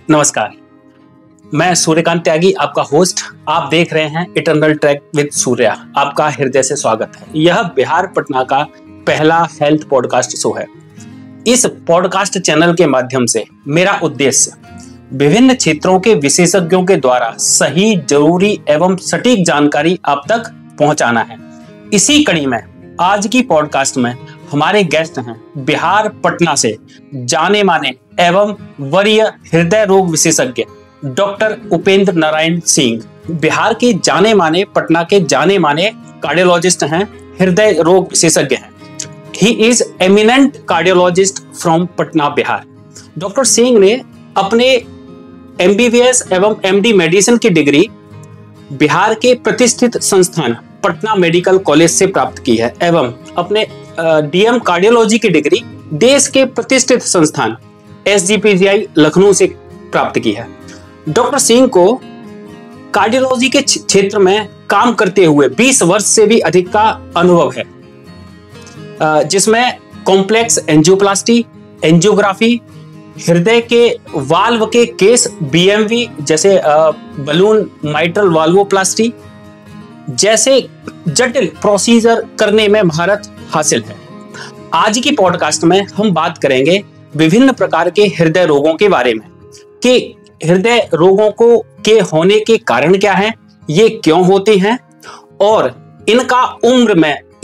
नमस्कार, मैं सूर्यकांत त्यागी आपका होस्ट। आप देख रहे हैं इटर्नल ट्रैक विद सूर्या। आपका हृदय से स्वागत है। यह बिहार पटना का पहला हेल्थ पॉडकास्ट शो है। इस पॉडकास्ट चैनल के माध्यम से मेरा उद्देश्य विभिन्न क्षेत्रों के विशेषज्ञों के द्वारा सही, जरूरी एवं सटीक जानकारी आप तक पहुंचाना है। इसी कड़ी में आज की पॉडकास्ट में हमारे गेस्ट हैं बिहार पटना से जाने माने एवं वरीय हृदय रोग विशेषज्ञ डॉक्टर उपेंद्र नारायण सिंह। बिहार के जाने माने, पटना के जाने माने कार्डियोलॉजिस्ट हैं, हृदय रोग विशेषज्ञ हैं। He is eminent cardiologist from Patna, Bihar. Doctor Singh ने अपने MBBS एवं MD मेडिसिन की डिग्री बिहार के प्रतिष्ठित संस्थान पटना मेडिकल कॉलेज से प्राप्त की है एवं अपने DM कार्डियोलॉजी की डिग्री देश के प्रतिष्ठित संस्थान SGPGI लखनऊ से प्राप्त की है। डॉक्टर सिंह को कार्डियोलॉजी के क्षेत्र में काम करते हुए 20 वर्ष से भी अधिक का अनुभव है, जिसमें कॉम्प्लेक्स एंजियोप्लास्टी, एंजियोग्राफी, हृदय के वाल्व के केस BMV जैसे बलून माइट्रल वाल्वोप्लास्टी जैसे जटिल प्रोसीजर करने में महारत हासिल है। आज की पॉडकास्ट में हम बात करेंगे विभिन्न प्रकार के हृदय रोगों के बारे में कि हृदय रोगों को के होने के कारण क्या हैं, ये क्यों होते हैं और इनका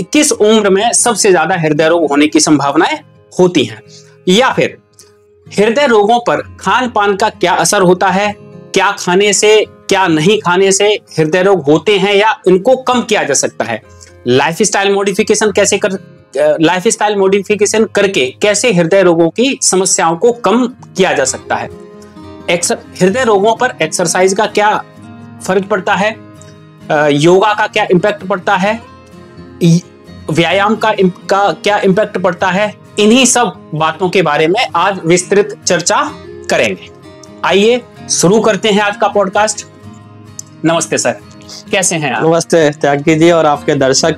किस उम्र में सबसे ज्यादा हृदय रोग होने की संभावनाएं होती हैं, या फिर हृदय रोगों पर खान पान का क्या असर होता है, क्या खाने से क्या नहीं खाने से हृदय रोग होते हैं या इनको कम किया जा सकता है, लाइफस्टाइल मॉडिफिकेशन करके कैसे हृदय रोगों की समस्याओं को कम किया जा सकता है, हृदय रोगों पर एक्सरसाइज का क्या फर्क पड़ता है, योगा का क्या इम्पैक्ट पड़ता है, व्यायाम का क्या इम्पैक्ट पड़ता है। इन्हीं सब बातों के बारे में आज विस्तृत चर्चा करेंगे। आइए शुरू करते हैं आज का पॉडकास्ट। नमस्ते सर, कैसे हैं आप? नमस्ते त्यागी जी और आपके दर्शक।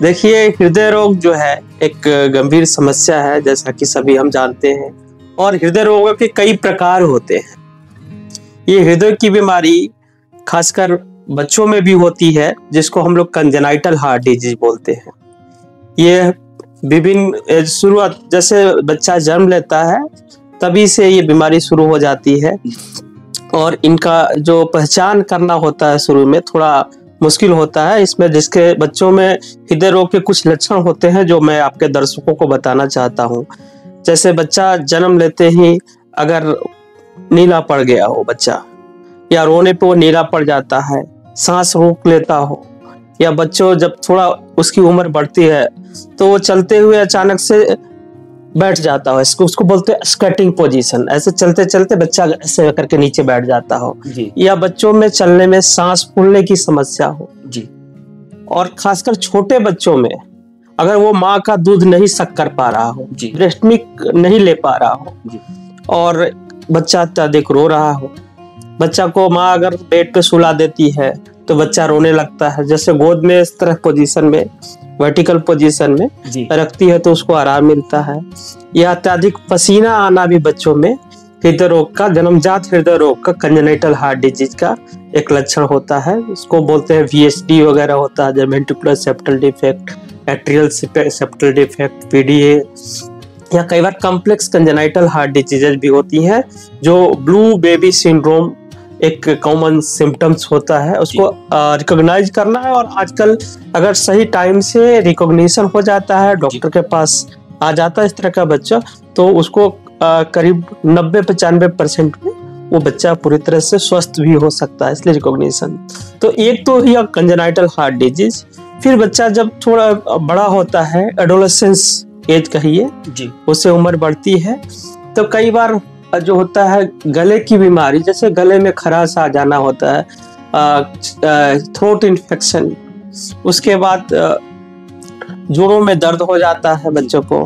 देखिए, हृदय रोग जो है एक गंभीर समस्या है, जैसा कि सभी हम जानते हैं, और हृदय रोगों के कई प्रकार होते हैं। ये हृदय की बीमारी खासकर बच्चों में भी होती है, जिसको हम लोग कंजेनाइटल हार्ट डिजीज बोलते हैं। ये विभिन्न शुरुआत जैसे बच्चा जन्म लेता है तभी से ये बीमारी शुरू हो जाती है, और इनका जो पहचान करना होता है शुरू में थोड़ा मुश्किल होता है। इसमें जिसके बच्चों में हृदय रोग के कुछ लक्षण होते हैं जो मैं आपके दर्शकों को बताना चाहता हूँ। जैसे बच्चा जन्म लेते ही अगर नीला पड़ गया हो बच्चा, या रोने पे वो नीला पड़ जाता है, सांस रोक लेता हो, या बच्चों जब थोड़ा उसकी उम्र बढ़ती है तो वो चलते हुए अचानक से बैठ जाता हो, उसको बोलते हैं स्क्वेटिंग पोजीशन। ऐसे चलते चलते बच्चा ऐसे करके नीचे बैठ जाता हो, या बच्चों में चलने में सांस फूलने की समस्या हो जी। और खासकर छोटे बच्चों में अगर वो माँ का दूध नहीं सक कर पा रहा हो, ब्रेस्ट मिल्क नहीं ले पा रहा हो जी, और बच्चा अत्यधिक रो रहा हो, बच्चा को माँ अगर बेड पे सुला देती है तो बच्चा रोने लगता है, जैसे गोद में इस तरह पोजीशन में, वर्टिकल पोजीशन में रखती है तो उसको आराम मिलता है। यह अत्यधिक पसीना आना भी बच्चों में हृदय रोग का, जन्मजात हृदय रोग का, कंजेनाइटल हार्ट डिजीज का एक लक्षण होता है। इसको बोलते हैं VSD वगैरह होता है, ventricular septal defect, atrial septal defect, PDA, या कई बार कॉम्प्लेक्स कंजेनाइटल हार्ट डिजीजेज भी होती हैं, जो ब्लू बेबी सिंड्रोम एक कॉमन सिम्टम्स होता है। उसको रिकॉग्नाइज करना है, और आजकल अगर सही टाइम से रिकॉग्निशन हो जाता है, डॉक्टर के पास आ जाता है इस तरह का बच्चा, तो उसको करीब 90-95% में वो बच्चा पूरी तरह से स्वस्थ भी हो सकता है, इसलिए रिकॉग्निशन। तो एक तो ही कंजेनाइटल हार्ट डिजीज। फिर बच्चा जब थोड़ा बड़ा होता है, एडोलेसेंस एज कहिए जी, उससे उम्र बढ़ती है, तो कई बार जो होता है गले की बीमारी, जैसे गले में खराश आ जाना होता है, थ्रोट इन्फेक्शन, उसके बाद जोड़ों में दर्द हो जाता है बच्चों को,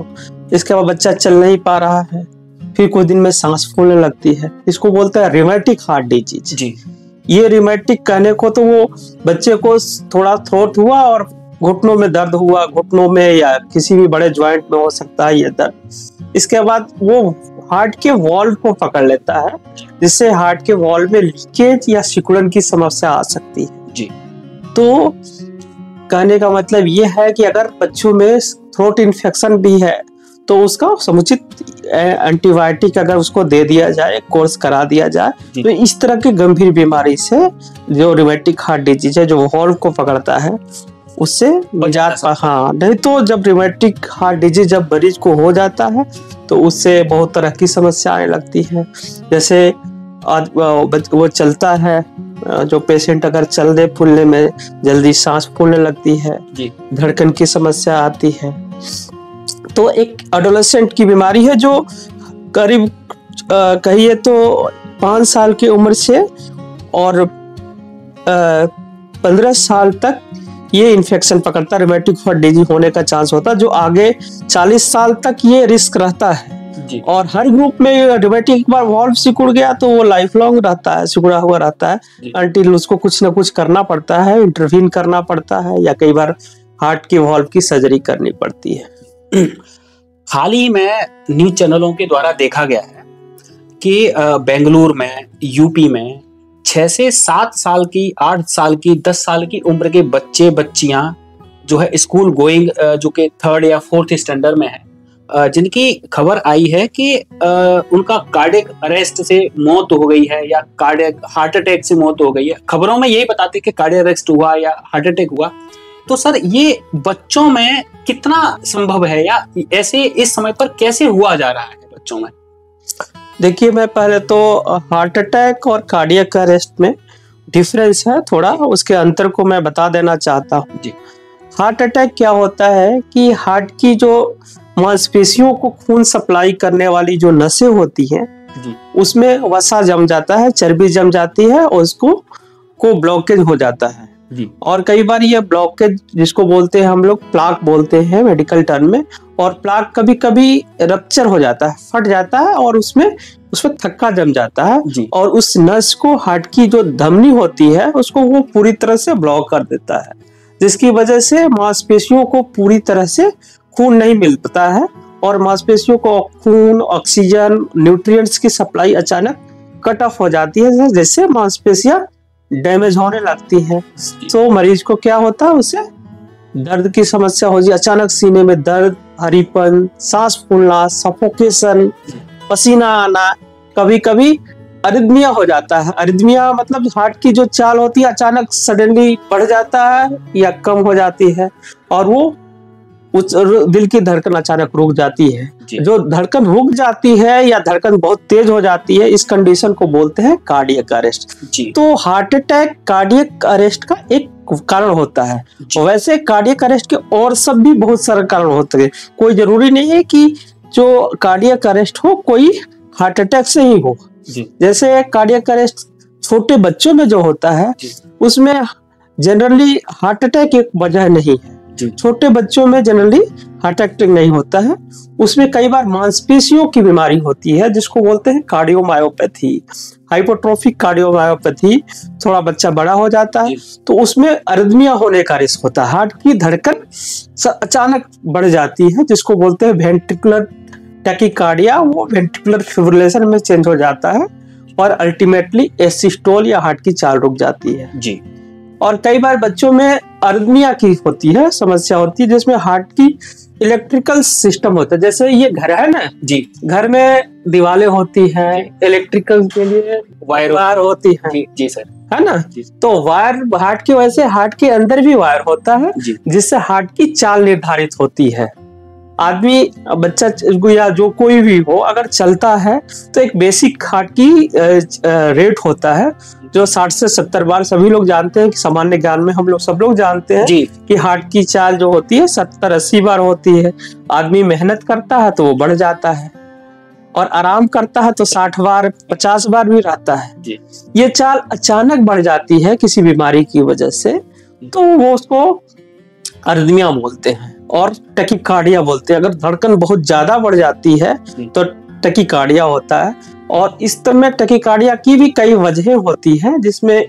इसके बाद बच्चा चल नहीं पा रहा है, फिर कुछ दिन में सांस फूलने लगती है, इसको बोलते हैं रिमेटिक हार्ट डिजीज जी। ये रिमेटिक कहने को तो वो बच्चे को थोड़ा थ्रोट हुआ और घुटनों में दर्द हुआ, घुटनों में या किसी भी बड़े ज्वाइंट में हो सकता है ये दर्द। इसके बाद वो हार्ट के वॉल्व को पकड़ लेता है, जिससे हार्ट के वॉल्व में लीकेज या सिकुड़न की समस्या आ सकती है जी। तो कहने का मतलब ये है कि अगर बच्चों में थ्रोट इन्फेक्शन भी है तो उसका समुचित एंटीबायोटिक अगर उसको दे दिया जाए, कोर्स करा दिया जाए, तो इस तरह की गंभीर बीमारी से, जो रिमेटिक हार्ट डिजीज है जो वॉल्व को पकड़ता है, उससे निजात। हाँ, नहीं तो जब रिमेटिक हार्ट डिजीज जब मरीज को हो जाता है तो उससे बहुत तरह की समस्या आने लगती है। जैसे वो चलता है, जो पेशेंट अगर चलने फूलने में जल्दी सांस फूलने लगती है, धड़कन की समस्या आती है। तो एक एडोलेसेंट की बीमारी है जो करीब कहिए तो 5 साल की उम्र से और 15 साल तक ये इन्फेक्शन पकड़ता, रिमेटिक हार्ट डिजीज होने का चांस होता है, जो आगे 40 साल तक ये रिस्क रहता है जी। और हर ग्रुप में रिमेटिक एक बार वॉल्व सिकुड़ गया तो वो लाइफ लॉन्ग रहता है, सिकुड़ा हुआ रहता है, अंटिल उसको कुछ ना कुछ करना पड़ता है, इंटरवीन करना पड़ता है, या कई बार हार्ट की वॉल्व की सर्जरी करनी पड़ती है। हाल ही में न्यूज चैनलों के द्वारा देखा गया है कि बेंगलुरु में, यूपी में 6 से 7 साल की, 8 साल की, 10 साल की उम्र के बच्चे बच्चियां जो है स्कूल गोइंग, जो कि 3rd या 4th स्टैंडर्ड में है, जिनकी खबर आई है कि उनका कार्डियक अरेस्ट से मौत हो गई है या कार्डियक हार्ट अटैक से मौत हो गई है। खबरों में यही बताते कि कार्डियक अरेस्ट हुआ या हार्ट अटैक हुआ। तो सर, ये बच्चों में कितना संभव है या ऐसे इस समय पर कैसे हुआ जा रहा है बच्चों में? देखिए, मैं पहले तो हार्ट अटैक और कार्डियक अरेस्ट में डिफरेंस है थोड़ा, उसके अंतर को मैं बता देना चाहता हूँ जी। हार्ट अटैक क्या होता है कि हार्ट की जो मांसपेशियों को खून सप्लाई करने वाली जो नसें होती हैं, उसमें वसा जम जाता है, चर्बी जम जाती है और उसको ब्लॉकेज हो जाता है जी। और कई बार ये ब्लॉकेज, जिसको बोलते हैं हम लोग प्लाक बोलते हैं मेडिकल टर्म में, और प्लाक कभी कभी रप्चर हो जाता है, फट जाता है और उसमें थक्का जम जाता है जी। और उस नस को, हार्ट की जो धमनी होती है, उसको वो पूरी तरह से ब्लॉक कर देता है, जिसकी वजह से मांसपेशियों को पूरी तरह से खून नहीं मिलता है और मांसपेशियों को खून, ऑक्सीजन, न्यूट्रिएंट्स की सप्लाई अचानक कट ऑफ हो जाती है, जिससे मांसपेशियां डैमेज होने लगती है। तो मरीज को क्या होता है, उसे दर्द की समस्या हो जाती, अचानक सीने में दर्द, हरीपन, सांस फूलना, सफोकेशन, पसीना आना, कभी कभी अरिथमिया हो जाता है। अरिथमिया मतलब हार्ट की जो चाल होती है अचानक सडनली बढ़ जाता है या कम हो जाती है और वो दिल की धड़कन अचानक रुक जाती है। जो धड़कन रुक जाती है या धड़कन बहुत तेज हो जाती है, इस कंडीशन को बोलते हैं कार्डियक अरेस्ट। तो हार्ट अटैक कार्डियक अरेस्ट का एक कारण होता है। वैसे कार्डियक अरेस्ट के और सब भी बहुत सारे कारण होते हैं, कोई जरूरी नहीं है कि जो कार्डियक अरेस्ट हो कोई हार्ट अटैक से ही हो। जैसे कार्डियक अरेस्ट छोटे बच्चों में जो होता है उसमें जनरली हार्ट अटैक एक वजह नहीं है। छोटे बच्चों में जनरली हार्ट अटैक नहीं होता है, उसमें कई बार मांसपेशियों की बीमारी होती है जिसको बोलते हैं कार्डियोमायोपैथी, हाइपोट्रोफिक कार्डियोमायोपैथी। थोड़ा बच्चा बड़ा हो जाता है तो उसमें अरिथमिया होने का रिस्क होता है, हार्ट की धड़कन अचानक बढ़ जाती है, जिसको बोलते हैं वेंट्रिकुलर टैकीकार्डिया। वो वेंट्रिकुलर फिब्रिलेशन में चेंज हो जाता है और अल्टीमेटली एसिस्टोल या हार्ट की चाल रुक जाती है जी। और कई बार बच्चों में अरिथमिया की होती है, समस्या होती है, जिसमें हार्ट की इलेक्ट्रिकल सिस्टम होता है। जैसे ये घर है ना जी, घर में दीवारें होती हैं, इलेक्ट्रिकल के लिए वायर होती है जी सर, है ना। तो वायर हार्ट की वजह से हार्ट के अंदर भी वायर होता है जिससे हार्ट की चाल निर्धारित होती है। आदमी, बच्चा या जो कोई भी हो, अगर चलता है तो एक बेसिक हार्ट की रेट होता है जो 60 से 70 बार, सभी लोग जानते हैं कि सामान्य ज्ञान में हम लोग सब लोग जानते हैं कि हार्ट की चाल जो होती है 70-80 बार होती है। आदमी मेहनत करता है तो वो बढ़ जाता है और आराम करता है तो 60 बार 50 बार भी रहता है। ये चाल अचानक बढ़ जाती है किसी बीमारी की वजह से, तो वो उसको अरिथमिया बोलते हैं और टैकीकार्डिया बोलते हैं। अगर धड़कन बहुत ज्यादा बढ़ जाती है तो टैकीकार्डिया होता है। और इस तरह में टैकीकार्डिया की भी कई वजहें होती हैं, जिसमें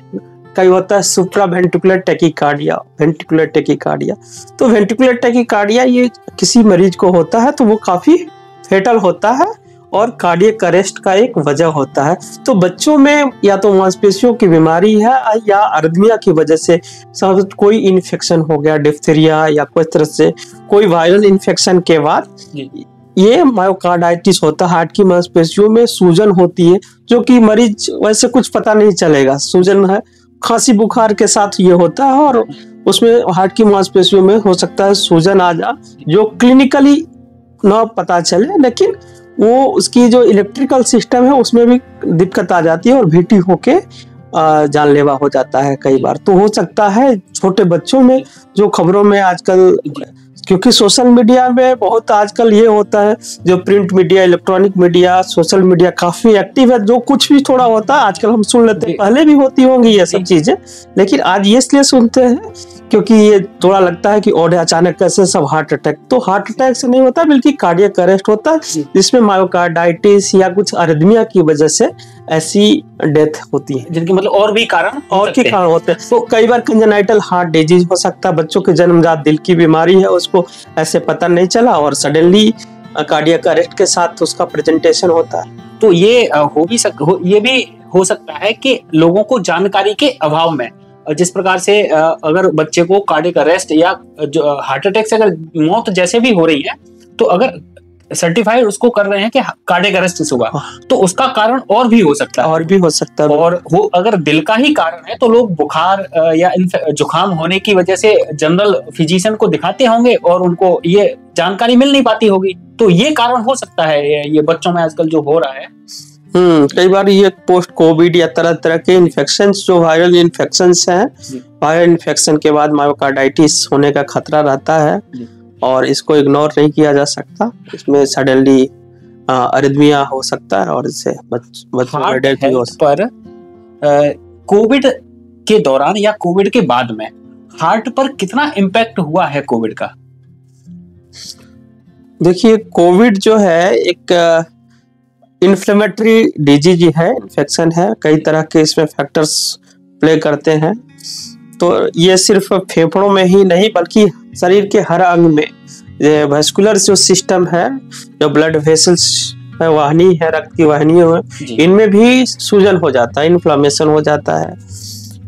कई होता है सुप्रा वेंट्रिकुलर टैकीकार्डिया, वेंट्रिकुलर टैकीकार्डिया। तो वेंट्रिकुलर टैकीकार्डिया ये किसी मरीज को होता है तो वो काफी फेटल होता है और कार्डियक अरेस्ट का एक वजह होता है। तो बच्चों में या तो मांसपेशियों की बीमारी है या अर्दमिया की वजह से कोई इन्फेक्शन हो गया, डिप्थीरिया या कोई तरह से कोई वायरल इन्फेक्शन के बाद ये मायोकार्डाइटिस होता है। हार्ट की मांसपेशियों में सूजन होती है, जो कि मरीज वैसे कुछ पता नहीं चलेगा, सूजन है, खांसी बुखार के साथ ये होता है और उसमें हार्ट की मांसपेशियों में हो सकता है सूजन आ जा, जो क्लिनिकली ना पता चले, लेकिन वो उसकी जो इलेक्ट्रिकल सिस्टम है उसमें भी दिक्कत आ जाती है और भीटी होके जानलेवा हो जाता है कई बार। तो हो सकता है छोटे बच्चों में, जो खबरों में आजकल, क्योंकि सोशल मीडिया में बहुत आजकल ये होता है, जो print media, electronic media, social media काफी एक्टिव है, जो कुछ भी थोड़ा होता है आजकल हम सुन लेते हैं। पहले भी होती होंगी ये सब चीजें, लेकिन आज ये इसलिए सुनते हैं क्योंकि ये थोड़ा लगता है कि और अचानक कैसे सब हार्ट अटैक, तो हार्ट अटैक से नहीं होता बल्कि कार्डियक अरेस्ट होता है, जिसमें मायोकार्डाइटिस या कुछ अर्दमिया की वजह से ऐसी डेथ होती है, जिनके मतलब और भी कारण होते हैं। तो कई बार कंजेनाइटल हार्ट डिजीज हो सकता है, बच्चों के जन्मजात दिल की बीमारी है, उसको ऐसे पता नहीं चला और सडनली कार्डियक अरेस्ट के साथ उसका प्रेजेंटेशन होता है। तो ये ये भी हो सकता है कि लोगों को जानकारी के अभाव में, जिस प्रकार से अगर बच्चे को कार्डियक अरेस्ट या जो हार्ट अटैक से अगर मौत जैसे भी हो रही है, तो अगर सर्टिफाइड उसको कर रहे हैं कि कार्डियक अरेस्ट हुआ, तो उसका कारण और भी हो सकता है, और वो अगर दिल का ही कारण है तो लोग बुखार या जुकाम होने की वजह से जनरल फिजिशियन को दिखाते होंगे और उनको ये जानकारी मिल नहीं पाती होगी। तो ये कारण हो सकता है ये बच्चों में आजकल जो हो रहा है। कई बार ये पोस्ट कोविड या तरह तरह के इन्फेक्शंस, जो वायरल इन्फेक्शंस हैं, वायरल इन्फेक्शन के बाद मायोकार्डाइटिस होने का खतरा रहता है और इसको इग्नोर नहीं किया जा सकता। इसमें सडनली अरिथमिया हो सकता है और इससे बच्चों में डेथ भी हो सकता है। पर कोविड के दौरान या कोविड के बाद में हार्ट पर कितना इम्पैक्ट हुआ है कोविड का? देखिए, कोविड जो है एक इन्फ्लेमेटरी डिजीज है, इन्फेक्शन है, कई तरह के इसमें फैक्टर्स प्ले करते हैं। तो ये सिर्फ फेफड़ों में ही नहीं बल्कि शरीर के हर अंग में, ये वेस्कुलर जो सिस्टम है, जो ब्लड वेसल्स है, वाहिनी है, रक्त की वाहिनियों है, इनमें भी सूजन हो जाता है, इन्फ्लामेशन हो जाता है।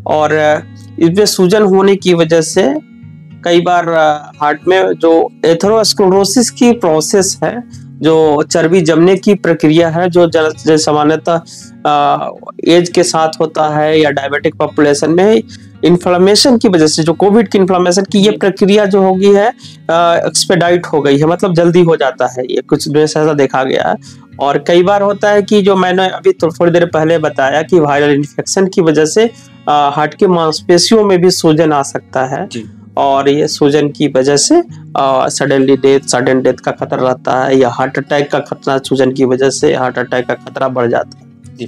और इसमें सूजन होने की वजह से कई बार हार्ट में जो एथेरोस्क्लेरोसिस की प्रोसेस है, जो चर्बी जमने की प्रक्रिया है, जो सामान्यतः एज के साथ होता है या डायबिटिक पॉपुलेशन में, इन्फ्लामेशन की वजह से, जो कोविड की इन्फ्लामेशन की ये प्रक्रिया जो होगी है एक्सपेडाइट हो गई है, मतलब जल्दी हो जाता है। ये कुछ में ऐसा देखा गया है। और कई बार होता है कि जो मैंने अभी थोड़ी देर पहले बताया कि वायरल इन्फेक्शन की वजह से हार्ट के मांसपेशियों में भी सूजन आ सकता है और ये सूजन की वजह से सडन डेथ का खतरा रहता है या हार्ट अटैक का खतरा, सूजन की वजह से हार्ट अटैक का खतरा बढ़ जाता है।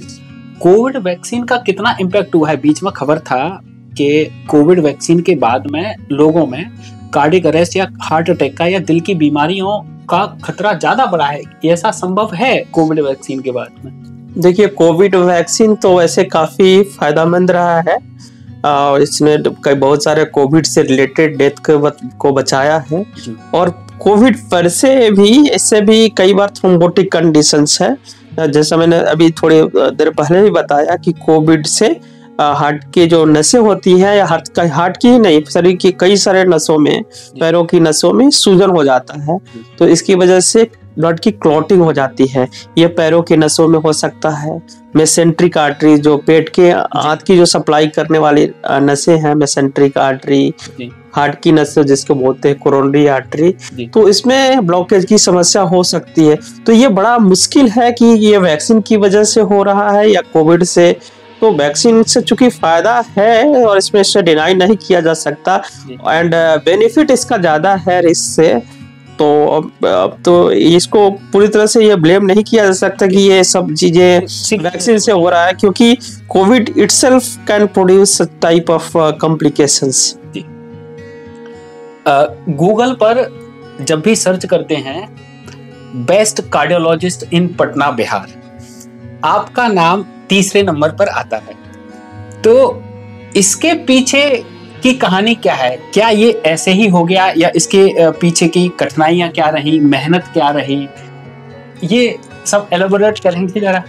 कोविड वैक्सीन का कितना इम्पैक्ट हुआ है? बीच में खबर था कि कोविड वैक्सीन के बाद में लोगों में कार्डियक अरेस्ट या हार्ट अटैक का या दिल की बीमारियों का खतरा ज्यादा बढ़ा है। ऐसा संभव है कोविड वैक्सीन के बाद में? देखिए, कोविड वैक्सीन तो वैसे काफी फायदेमंद रहा है और इसने कई बहुत सारे कोविड से रिलेटेड डेथ को बचाया है। और कोविड पर से भी, इससे भी कई बार थ्रोम्बोटिक कंडीशंस है, जैसा मैंने अभी थोड़ी देर पहले भी बताया कि कोविड से हार्ट की जो नसें होती है, या हार्ट की ही नहीं, शरीर की कई सारे नसों में, पैरों की नसों में सूजन हो जाता है। तो इसकी वजह से ब्लड की क्लॉटिंग हो जाती है। ये पैरों की नसों में हो सकता है। मेसेंट्रिक आर्टरी, जो पेट के आंत की जो सप्लाई करने वाली नसें हैं, मेसेंट्रिक आर्टरी, हार्ट की नसें जिसको बोलते हैं कोरोनरी आर्टरी, तो इसमें ब्लॉकेज की समस्या हो सकती है। तो ये बड़ा मुश्किल है कि ये वैक्सीन की वजह से हो रहा है या कोविड से। तो वैक्सीन से चूंकि फायदा है और इसमें से डिनाई नहीं किया जा सकता, एंड बेनिफिट इसका ज्यादा है रिस्क से, तो अब तो इसको पूरी तरह से ये ब्लेम नहीं किया जा सकता कि ये सब चीजें वैक्सीन से हो रहा है, क्योंकि Covid itself can produce type of complications. Google पर जब भी सर्च करते हैं बेस्ट कार्डियोलॉजिस्ट इन पटना बिहार, आपका नाम तीसरे नंबर पर आता है। तो इसके पीछे की कहानी क्या है? क्या ये ऐसे ही हो गया या इसके पीछे की कठिनाइयां क्या रही, मेहनत क्या रही? ये सब एलाबोरेट करेंगे जरा।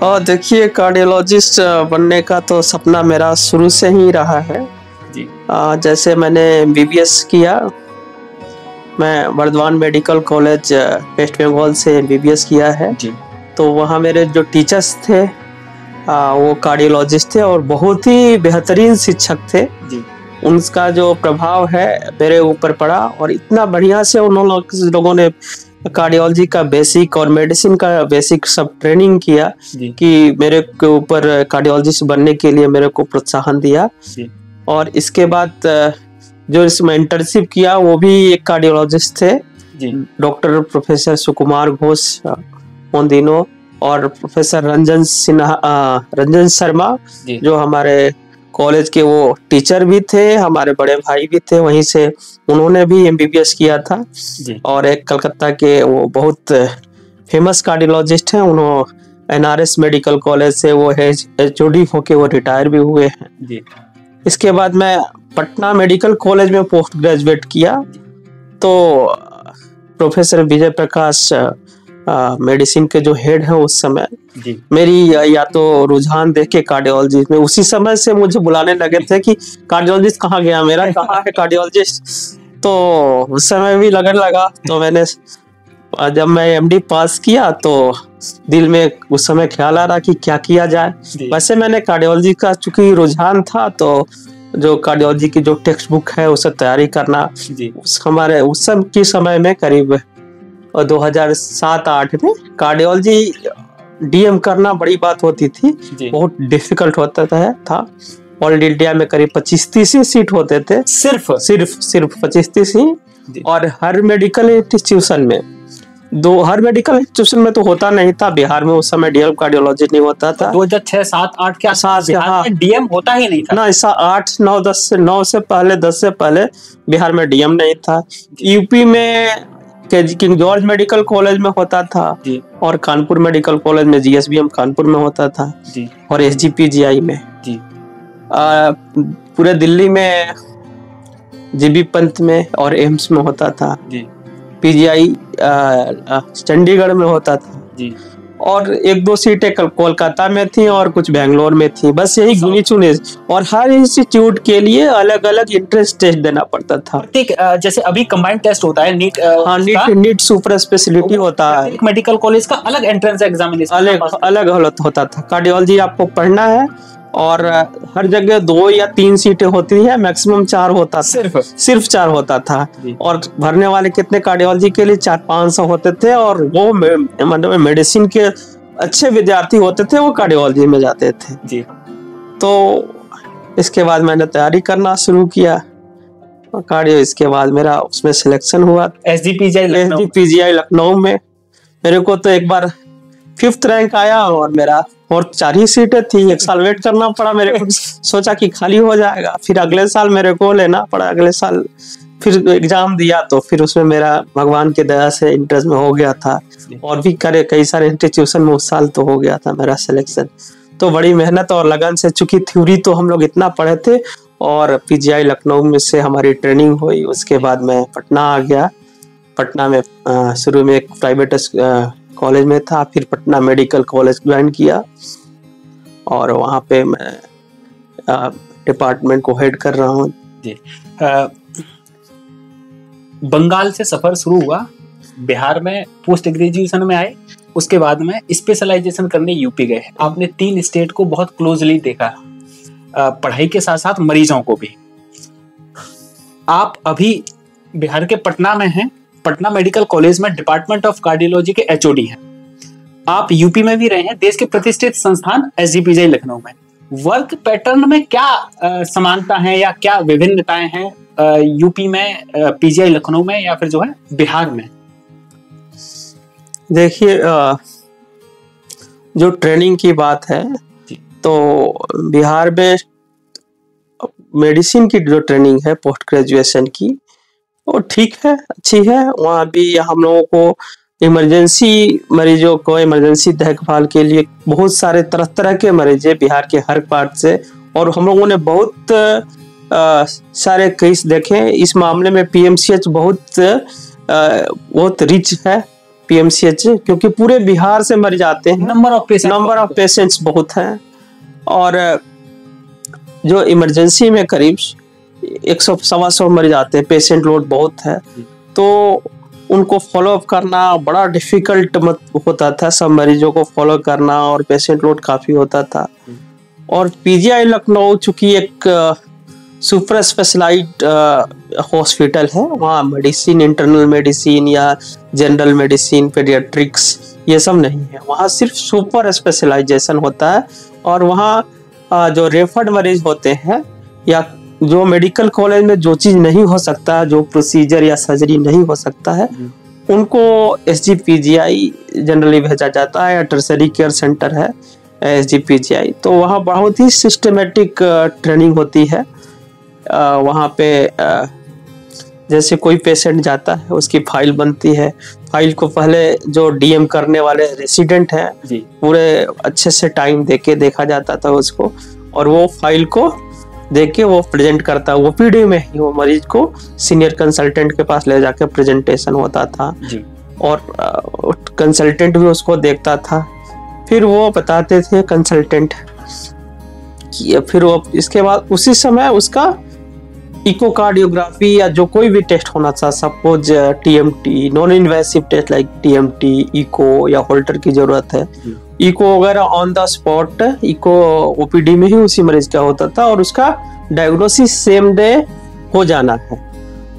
और देखिए, कार्डियोलॉजिस्ट बनने का तो सपना मेरा शुरू से ही रहा है जी। जैसे मैंने MBBS किया, मैं Bardhaman medical college West Bengal से MBBS किया है जी। तो वहाँ मेरे जो टीचर्स थे वो कार्डियोलॉजिस्ट थे और बहुत ही बेहतरीन शिक्षक थे जी। उनका जो प्रभाव है मेरे ऊपर पड़ा और इतना बढ़िया से उन्होंने लोगों ने कार्डियोलॉजी का बेसिक और मेडिसिन का बेसिक सब ट्रेनिंग किया कि मेरे के ऊपर कार्डियोलॉजिस्ट बनने के लिए मेरे को प्रोत्साहन दिया जी। और इसके बाद जो इसमें इंटर्नशिप किया वो भी एक कार्डियोलॉजिस्ट थे डॉक्टर प्रोफेसर सुकुमार घोष उन दिनों और प्रोफेसर रंजन शर्मा जो हमारे कॉलेज के वो टीचर भी थे, हमारे बड़े भाई भी थे, वहीं से उन्होंने भी MBBS किया था और एक कलकत्ता के वो बहुत फेमस कार्डियोलॉजिस्ट हैं, उन्होंने NRS मेडिकल कॉलेज से वो HOD होके वो रिटायर भी हुए हैं। इसके बाद मैं पटना मेडिकल कॉलेज में पोस्ट ग्रेजुएट किया तो प्रोफेसर विजय प्रकाश मेडिसिन के जो हेड हैं उस समय मेरी या तो रुझान देख के कार्डियोलॉजी में उसी समय से मुझे बुलाने लगे थे कि कार्डियोलॉजिस्ट कहाँ गया, मेरा कहाँ है कार्डियोलॉजिस्ट। तो उस समय भी लगने लगा तो मैंने जब मैं MD पास किया तो दिल में उस समय ख्याल आ रहा कि क्या किया जाए। वैसे मैंने कार्डियोलॉजी का चूंकि रुझान था तो जो कार्डियोलॉजी की जो टेक्स्ट बुक है उससे तैयारी करना हमारे उस सब के समय में करीब 2007-8 में कार्डियोलॉजी DM करना बड़ी बात होती थी, बहुत डिफिकल्ट होता था। ऑल इंडिया में करीब 25-30 सीट होते थे, सिर्फ 25-30 ही और हर मेडिकल इंस्टीट्यूशन में हर मेडिकल इंस्टीट्यूशन में तो होता नहीं था। बिहार में उस समय DM कार्डियोलॉजी नहीं होता था। 2006-7-8 के आसपास DM होता ही नहीं था ना, ऐसा 8-9 से पहले 10 से पहले बिहार में DM नहीं था। यूपी में किंग जॉर्ज मेडिकल कॉलेज में होता था और कानपुर मेडिकल कॉलेज में GSBM कानपुर में होता था और SGPGI में पूरे दिल्ली में GB पंत में और एम्स में होता था। PGI चंडीगढ़ में होता था और 1-2 सीटें कोलकाता में थी और कुछ बेंगलोर में थी, बस यही गिनी चुनी। और हर इंस्टीट्यूट के लिए अलग अलग एंट्रेंस टेस्ट देना पड़ता था। जैसे अभी कंबाइंड टेस्ट होता है नीट सुपर स्पेशलिटी होता है, मेडिकल कॉलेज का अलग एंट्रेंस एग्जामिनेशन अलग होता था। कार्डियोलॉजी आपको पढ़ना है और हर जगह 2 या 3 सीटें होती है, मैक्सिमम 4 होता था, सिर्फ 4 होता था और भरने वाले कितने कार्डियोलॉजी के लिए 400-500 होते थे और वो मतलब मेडिसिन के अच्छे विद्यार्थी होते थे वो कार्डियोलॉजी में जाते थे तो इसके बाद मैंने तैयारी करना शुरू किया कार्डियो। इसके बाद मेरा उसमें सिलेक्शन हुआ SGPGI लखनऊ में। मेरे को तो एक बार 5th रैंक आया और मेरा और 4 ही सीटें थी, 1 साल वेट करना पड़ा मेरे को। सोचा कि खाली हो जाएगा, फिर अगले साल मेरे को लेना पड़ा। अगले साल फिर एग्जाम दिया तो फिर उसमें मेरा भगवान की दया से इंटरेस्ट में हो गया था और भी कई सारे इंस्टीट्यूशन में उस साल तो हो गया था मेरा सिलेक्शन। तो बड़ी मेहनत और लगन से, चूंकि थ्योरी तो हम लोग इतना पढ़े थे और PGI लखनऊ में से हमारी ट्रेनिंग हुई। उसके बाद मैं पटना आ गया। पटना में शुरू में एक प्राइवेट कॉलेज में था, फिर पटना मेडिकल कॉलेज ज्वाइन किया और वहाँ पे मैं डिपार्टमेंट को हेड कर रहा हूँ। बंगाल से सफर शुरू हुआ, बिहार में पोस्ट ग्रेजुएशन में आए, उसके बाद में स्पेशलाइजेशन करने यूपी गए। आपने 3 स्टेट को बहुत क्लोजली देखा, पढ़ाई के साथ साथ मरीजों को भी। आप अभी बिहार के पटना में हैं, पटना मेडिकल कॉलेज में डिपार्टमेंट ऑफ कार्डियोलॉजी के HOD हैं। आप यूपी में भी रहे हैं, देश के प्रतिष्ठित संस्थान SGPGI लखनऊ में। वर्क पैटर्न में क्या समानता है या क्या विभिन्नताएं हैं यूपी में, PGI लखनऊ में या फिर जो है बिहार में? देखिए, जो ट्रेनिंग की बात है तो बिहार में मेडिसिन की जो ट्रेनिंग है पोस्ट ग्रेजुएशन की वो ठीक है, अच्छी है। वहाँ भी हम लोगों को इमरजेंसी मरीजों को इमरजेंसी देखभाल के लिए बहुत सारे तरह के मरीज है बिहार के हर पार्ट से, और हम लोगों ने बहुत सारे केस देखे। इस मामले में PMCH बहुत रिच है PMCH, क्योंकि पूरे बिहार से मर जाते हैं, नंबर ऑफ पेशेंट्स बहुत हैं। और जो इमरजेंसी में करीब 100-125 मर जाते हैं, पेशेंट लोड बहुत है, तो उनको फॉलो अप करना बड़ा डिफिकल्ट होता था, सब मरीजों को फॉलो करना, और पेशेंट लोड काफ़ी होता था। और PGI लखनऊ चूँकि एक सुपर स्पेशलाइज्ड हॉस्पिटल है, वहाँ मेडिसिन, इंटरनल मेडिसिन या जनरल मेडिसिन, पेडियाट्रिक्स ये सब नहीं है, वहाँ सिर्फ सुपर स्पेशलाइजेशन होता है। और वहाँ जो रेफर्ड मरीज होते हैं या जो मेडिकल कॉलेज में जो चीज़ नहीं हो सकता, जो प्रोसीजर या सर्जरी नहीं हो सकता है, उनको SGPGI जनरली भेजा जाता है, या टर्सरी केयर सेंटर है SGPGI। तो वहाँ बहुत ही सिस्टमेटिक ट्रेनिंग होती है। वहाँ पे जैसे कोई पेशेंट जाता है, उसकी फाइल बनती है, फाइल को पहले जो DM करने वाले रेसिडेंट हैं पूरे अच्छे से टाइम देके देखा जाता था उसको, और वो फाइल को देख के वो प्रेजेंट करता है। OPD में ही वो मरीज को सीनियर कंसल्टेंट के पास ले जाके प्रेजेंटेशन होता था जी। और कंसल्टेंट भी उसको देखता था, फिर वो बताते थे कंसल्टेंट कि फिर वो इसके बाद उसी समय उसका इकोकार्डियोग्राफी या जो कोई भी टेस्ट होना था, suppose TMT, non invasive test like TMT, echo या होल्टर की जरूरत है, इको वगैरह on the spot echo OPD में ही उसी मरीज का होता था, और उसका डायग्नोसिस सेम डे हो जाना है।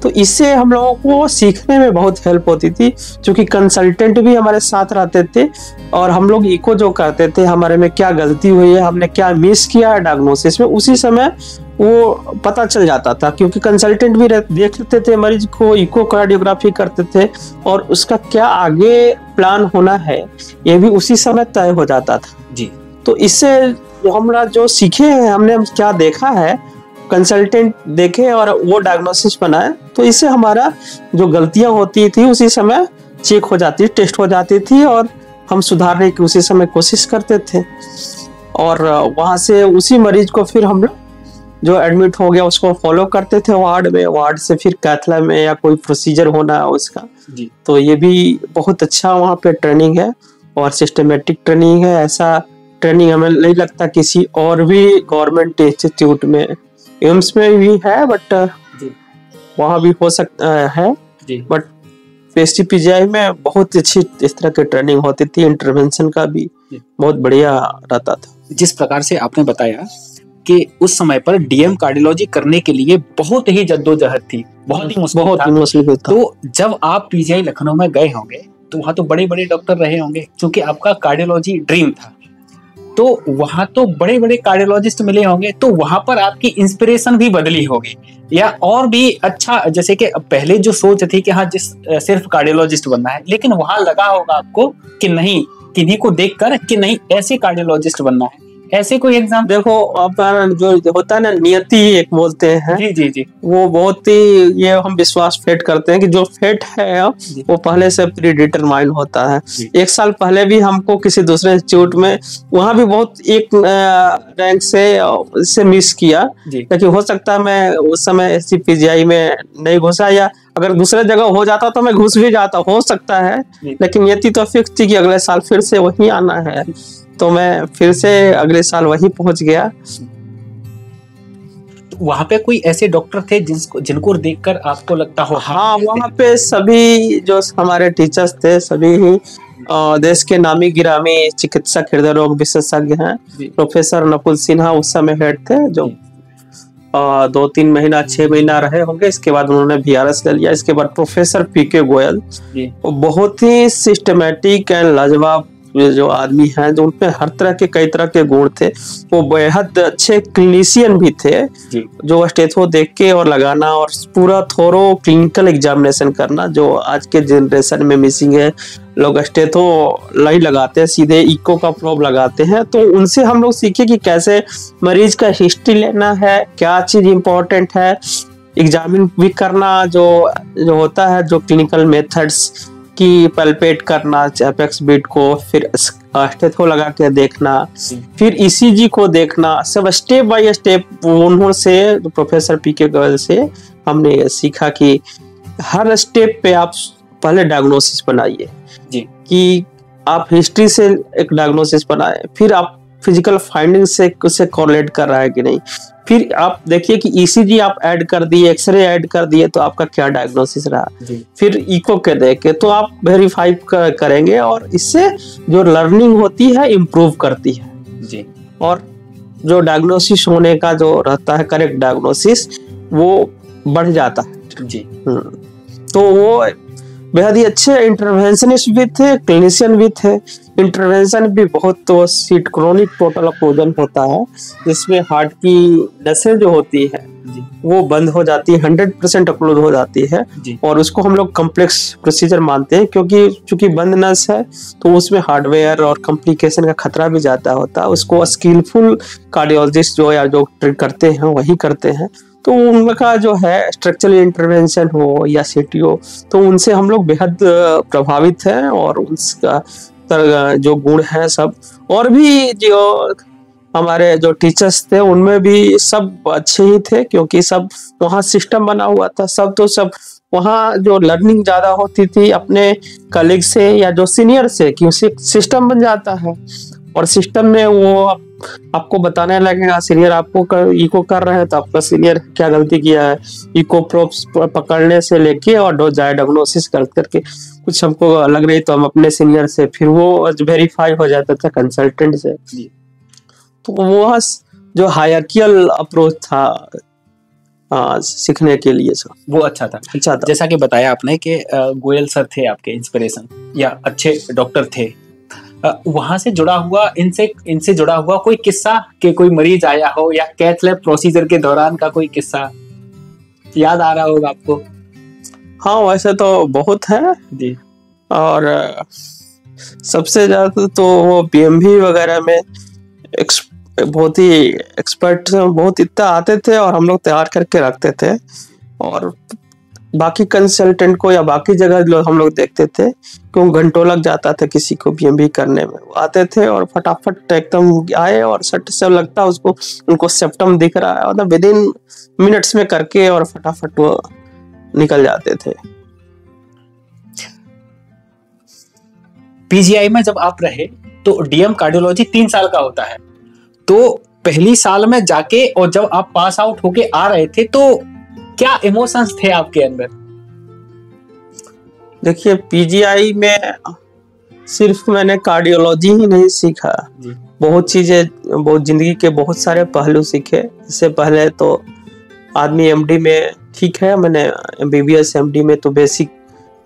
तो इससे हम लोगों को सीखने में बहुत हेल्प होती थी, क्योंकि कंसल्टेंट भी हमारे साथ रहते थे, और हम लोग इको जो करते थे, हमारे में क्या गलती हुई है, हमने क्या मिस किया है डायग्नोसिस में, उसी समय वो पता चल जाता था, क्योंकि कंसल्टेंट भी देख लेते थे मरीज को, इको कार्डियोग्राफी करते थे, और उसका क्या आगे प्लान होना है ये भी उसी समय तय हो जाता था जी। तो इससे हमरा जो सीखे हैं, हमने क्या देखा है, कंसल्टेंट देखे और वो डायग्नोसिस बनाए, तो इससे हमारा जो गलतियां होती थी उसी समय चेक हो जाती, टेस्ट हो जाती थी, और हम सुधारने की उसी समय कोशिश करते थे। और वहां से उसी मरीज को फिर हम लोग जो एडमिट हो गया उसको फॉलो करते थे वार्ड में, वार्ड से फिर कैथला में या कोई प्रोसीजर होना है उसका जी। तो ये भी बहुत अच्छा वहाँ पे ट्रेनिंग है, और सिस्टमेटिक ट्रेनिंग है। ऐसा ट्रेनिंग हमें नहीं लगता किसी और भी गवर्नमेंट इंस्टीट्यूट में, एम्स में भी है, बट वहाँ भी हो सकता है, बट SGPGI में बहुत अच्छी इस तरह की ट्रेनिंग होती थी, इंटरवेंशन का भी बहुत बढ़िया रहता था। जिस प्रकार से आपने बताया कि उस समय पर DM कार्डियोलॉजी करने के लिए बहुत ही जद्दोजहद थी, बहुत ही मुश्किल था। तो जब आप PGI लखनऊ में गए होंगे तो वहाँ तो बड़े बड़े डॉक्टर रहे होंगे, क्योंकि आपका कार्डियोलॉजी ड्रीम था, तो वहाँ तो बड़े बड़े कार्डियोलॉजिस्ट मिले होंगे, तो वहाँ पर आपकी इंस्पिरेशन भी बदली होगी, या और भी अच्छा, जैसे कि पहले जो सोच थी कि हाँ सिर्फ कार्डियोलॉजिस्ट बनना है, लेकिन वहाँ लगा होगा आपको कि नहीं, किन्हीं को देखकर कि नहीं ऐसे कार्डियोलॉजिस्ट बनना है। ऐसे कोई एग्जाम देखो, अब जो होता है ना, नियति एक बोलते हैं जी जी जी, वो बहुत ही, ये हम विश्वास फेट करते हैं कि जो फेट है वो पहले से प्री डिटरमाइंड होता है। एक साल पहले भी हमको किसी दूसरे इंस्टीट्यूट में, वहाँ भी बहुत एक रैंक से मिस किया, लेकिन हो सकता है मैं उस समय SGPGI में नहीं घुसा, या अगर दूसरे जगह हो जाता तो मैं घुस भी जाता, हो सकता है, लेकिन नियति तो फिक्स थी कि अगले साल फिर से वही आना है, तो मैं फिर से अगले साल वही पहुंच गया। वहाँ पे कोई ऐसे डॉक्टर थे जिनको देखकर आपको लगता हो? हाँ, वहाँ पे सभी जो हमारे टीचर्स थे सभी ही देश के नामी गिरामी चिकित्सक हृदय रोग विशेषज्ञ हैं। प्रोफेसर नकुल सिन्हा उस समय हेड थे, जो 2-3 महीना 6 महीना रहे होंगे, इसके बाद उन्होंने VRS ले लिया। इसके बाद प्रोफेसर PK गोयल, वो बहुत ही सिस्टमेटिक एंड लाजवाब जो आदमी हैं, जो उनपे हर तरह के कई तरह के गुण थे। वो बेहद अच्छे क्लिनिशियन भी थे, जो स्टेथो देख के और लगाना और पूरा थोरो क्लिनिकल एग्जामिनेशन करना, जो आज के जनरेशन में मिसिंग है। लोग स्टेथो नहीं लगाते, सीधे इको का प्रोब लगाते हैं। तो उनसे हम लोग सीखे कि कैसे मरीज का हिस्ट्री लेना है, क्या चीज इंपॉर्टेंट है, एग्जामिन भी करना, जो होता है, जो क्लिनिकल मेथड्स की पल्पेट करना एपेक्स बीट को, फिर स्टेथो लगा के देखना, फिर ECG को देखना, सब स्टेप बाय स्टेप उन्होंने से, प्रोफेसर PK गोयल से हमने सीखा कि हर स्टेप पे आप पहले डायग्नोसिस बनाइए जी। कि आप हिस्ट्री से एक डायग्नोसिस बनाए, फिर आप फिजिकल फाइंडिंग से उससे कोरिलेट कर रहा है कि नहीं, फिर आप देखिए कि ईसीजी आप ऐड कर दिए, एक्सरे ऐड कर दिए, तो आपका क्या डायग्नोसिस रहा, फिर इको के देखे तो आप वेरीफाई करेंगे, और इससे जो लर्निंग होती है इम्प्रूव करती है जी। और जो डायग्नोसिस होने का जो रहता है करेक्ट डायग्नोसिस वो बढ़ जाता है जी। तो वो बेहद ही अच्छे इंटरवेंशनिस्ट भी थे, क्लिनिशियन भी थे। इंटरवेंशन भी बहुत, तो सीट क्रोनिक टोटल ऑक्लूजन होता है जिसमें हार्ट की नसें जो होती है वो बंद हो जाती है, 100% ऑक्लूज हो जाती है जी। और उसको हम लोग कॉम्प्लेक्स प्रोसीजर मानते हैं, क्योंकि चूंकि बंद नस है तो उसमें हार्डवेयर और कॉम्प्लिकेशन का खतरा भी ज्यादा होता है। उसको स्किलफुल कार्डियोलॉजिस्ट जो या जो ट्रीट करते हैं वही करते हैं। तो उनका जो है स्ट्रक्चरल इंटरवेंशन हो या सीटीओ, तो उनसे हम लोग बेहद प्रभावित हैं और उसका जो गुण है सब, और भी जो हमारे जो टीचर्स थे उनमें भी सब अच्छे ही थे, क्योंकि सब वहाँ सिस्टम बना हुआ था। सब वहाँ जो लर्निंग ज्यादा होती थी अपने कलीग से या जो सीनियर से, क्योंकि सिस्टम बन जाता है और सिस्टम में वो आपको बताने लगेगा। सीनियर आपको इको कर रहे हैं तो आपका सीनियर क्या गलती किया है, इको प्रोब्स पकड़ने से लेके और डायग्नोसिस करके कुछ हमको लग रही तो हम अपने सीनियर से, फिर वो वेरीफाई हो जाता था कंसल्टेंट से। तो वो जो हायरार्कियल अप्रोच था सीखने के लिए वो अच्छा था। जैसा कि बताया आपने कि गोयल सर थे आपके इंस्पिरेशन या अच्छे डॉक्टर थे, वहां से जुड़ा हुआ इनसे जुड़ा हुआ कोई किस्सा कि कोई मरीज आया हो या कैथ लैब प्रोसीजर के दौरान का कोई किस्सा याद आ रहा होगा आपको? हाँ, वैसे तो बहुत है जी। और सबसे ज्यादा तो वो पीएमवी वगैरह में बहुत ही एक्सपर्ट बहुत इतना आते थे और हम लोग तैयार करके रखते थे, और बाकी कंसल्टेंट को या बाकी जगह जो हम लोग देखते थे क्यों घंटों लग जाता था किसी को पीएमवी करने में। वो आते थे और फटाफट एकदम आए और सट से लगता उसको उनको सेप्टम दिख रहा है और विद इन मिनट्स में करके और फटाफट वो निकल जाते थे। पीजीआई में जब आप रहे तो डीएम कार्डियोलॉजी 3 साल का होता है, तो पहली साल में जाके और जब आप पास आउट होके आ रहे थे तो क्या इमोशंस थे आपके अंदर? देखिए, पीजीआई में सिर्फ मैंने कार्डियोलॉजी ही नहीं सीखा, बहुत चीजें, बहुत जिंदगी के बहुत सारे पहलू सीखे। इससे पहले तो आदमी एमडी में ठीक है, मैंने एमबीबीएस एमडी में तो बेसिक